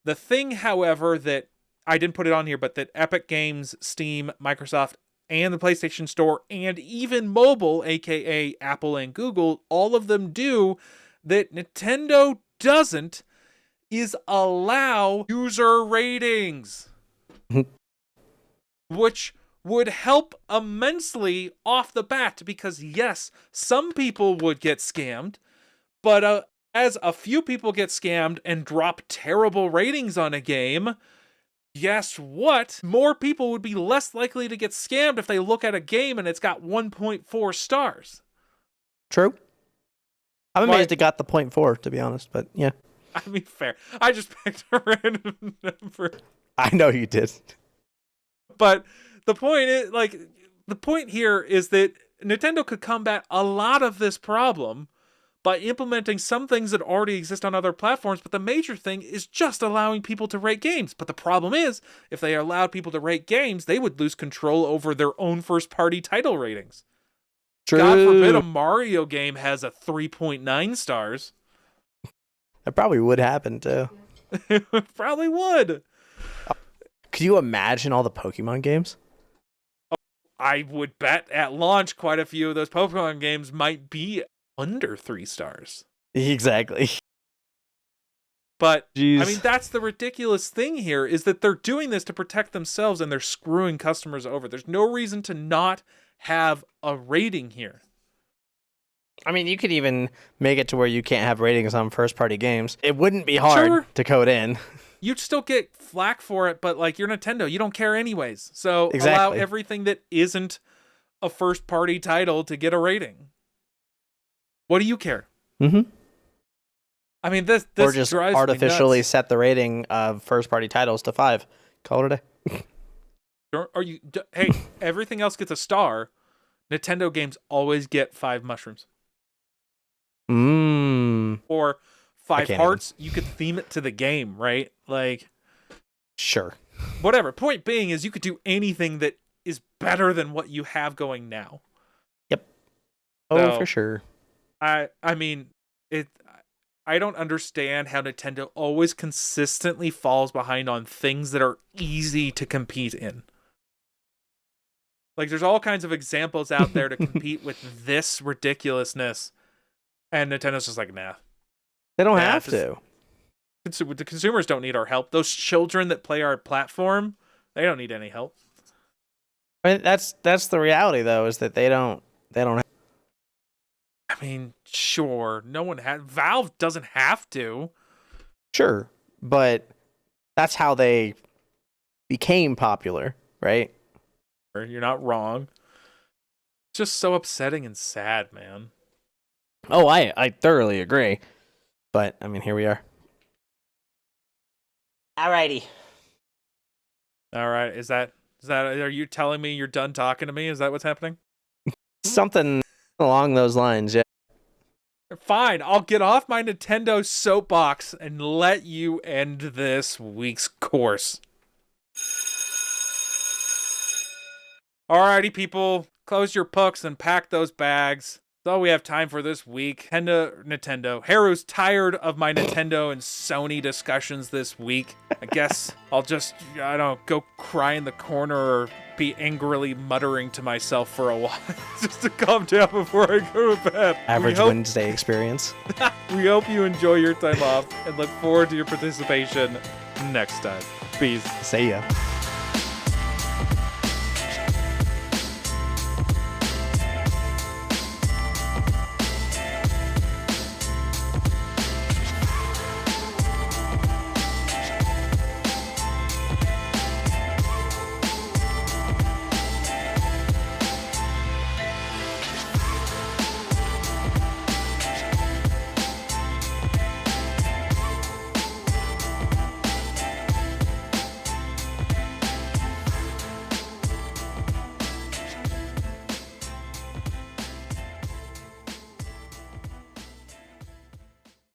The thing, however, that I didn't put it on here, but that Epic Games, Steam, Microsoft, and the PlayStation Store, and even mobile, aka Apple and Google, all of them do that Nintendo doesn't, is allow user ratings, which would help immensely off the bat because, yes, some people would get scammed, but as a few people get scammed and drop terrible ratings on a game, guess what? More people would be less likely to get scammed if they look at a game and it's got 1.4 stars. True. I'm amazed it got the 0.4, to be honest, but yeah. I mean, fair. I just picked a random number. I know you did. But the point here is that Nintendo could combat a lot of this problem by implementing some things that already exist on other platforms, but the major thing is just allowing people to rate games. But the problem is, if they allowed people to rate games, they would lose control over their own first-party title ratings. True. God forbid a Mario game has a 3.9 stars. That probably would happen, too. It probably would. Could you imagine all the Pokemon games? I would bet at launch quite a few of those Pokemon games might be under 3 stars. Exactly. But, Jeez. I mean, that's the ridiculous thing here, is that they're doing this to protect themselves and they're screwing customers over. There's no reason to not have a rating here. I mean, you could even make it to where you can't have ratings on first-party games. It wouldn't be hard to code in. You'd still get flack for it, but like you're Nintendo, you don't care anyways. So exactly. Allow everything that isn't a first-party title to get a rating. What do you care? Mm-hmm. I mean, this or just drives artificially me nuts. Set the rating of first-party titles to 5. Call it a day. Hey, everything else gets a star. Nintendo games always get 5 mushrooms. Or 5 hearts. You could theme it to the game, right? Like, sure. Whatever. Point being is you could do anything that is better than what you have going now. Yep. Oh, so, for sure. I mean, I don't understand how Nintendo always consistently falls behind on things that are easy to compete in. Like, there's all kinds of examples out there to compete with this ridiculousness. And Nintendo's just like, nah. They don't have to. The consumers don't need our help. Those children that play our platform, they don't need any help. I mean, that's the reality, though, is that they don't have. I mean, sure. No one has. Valve doesn't have to. Sure. But that's how they became popular, right? You're not wrong. It's just so upsetting and sad, man. Oh, I thoroughly agree. But, I mean, here we are. Alrighty. All right, is that are you telling me you're done talking to me? Is that what's happening? Something along those lines, yeah. Fine, I'll get off my Nintendo soapbox and let you end this week's course. Alrighty, people, close your books and pack those bags. That's all we have time for this week. Nintendo. Heru's tired of my Nintendo and Sony discussions this week. I guess I'll just, go cry in the corner or be angrily muttering to myself for a while just to calm down before I go to bed. Average Wednesday experience. We hope you enjoy your time off and look forward to your participation next time. Peace. See ya.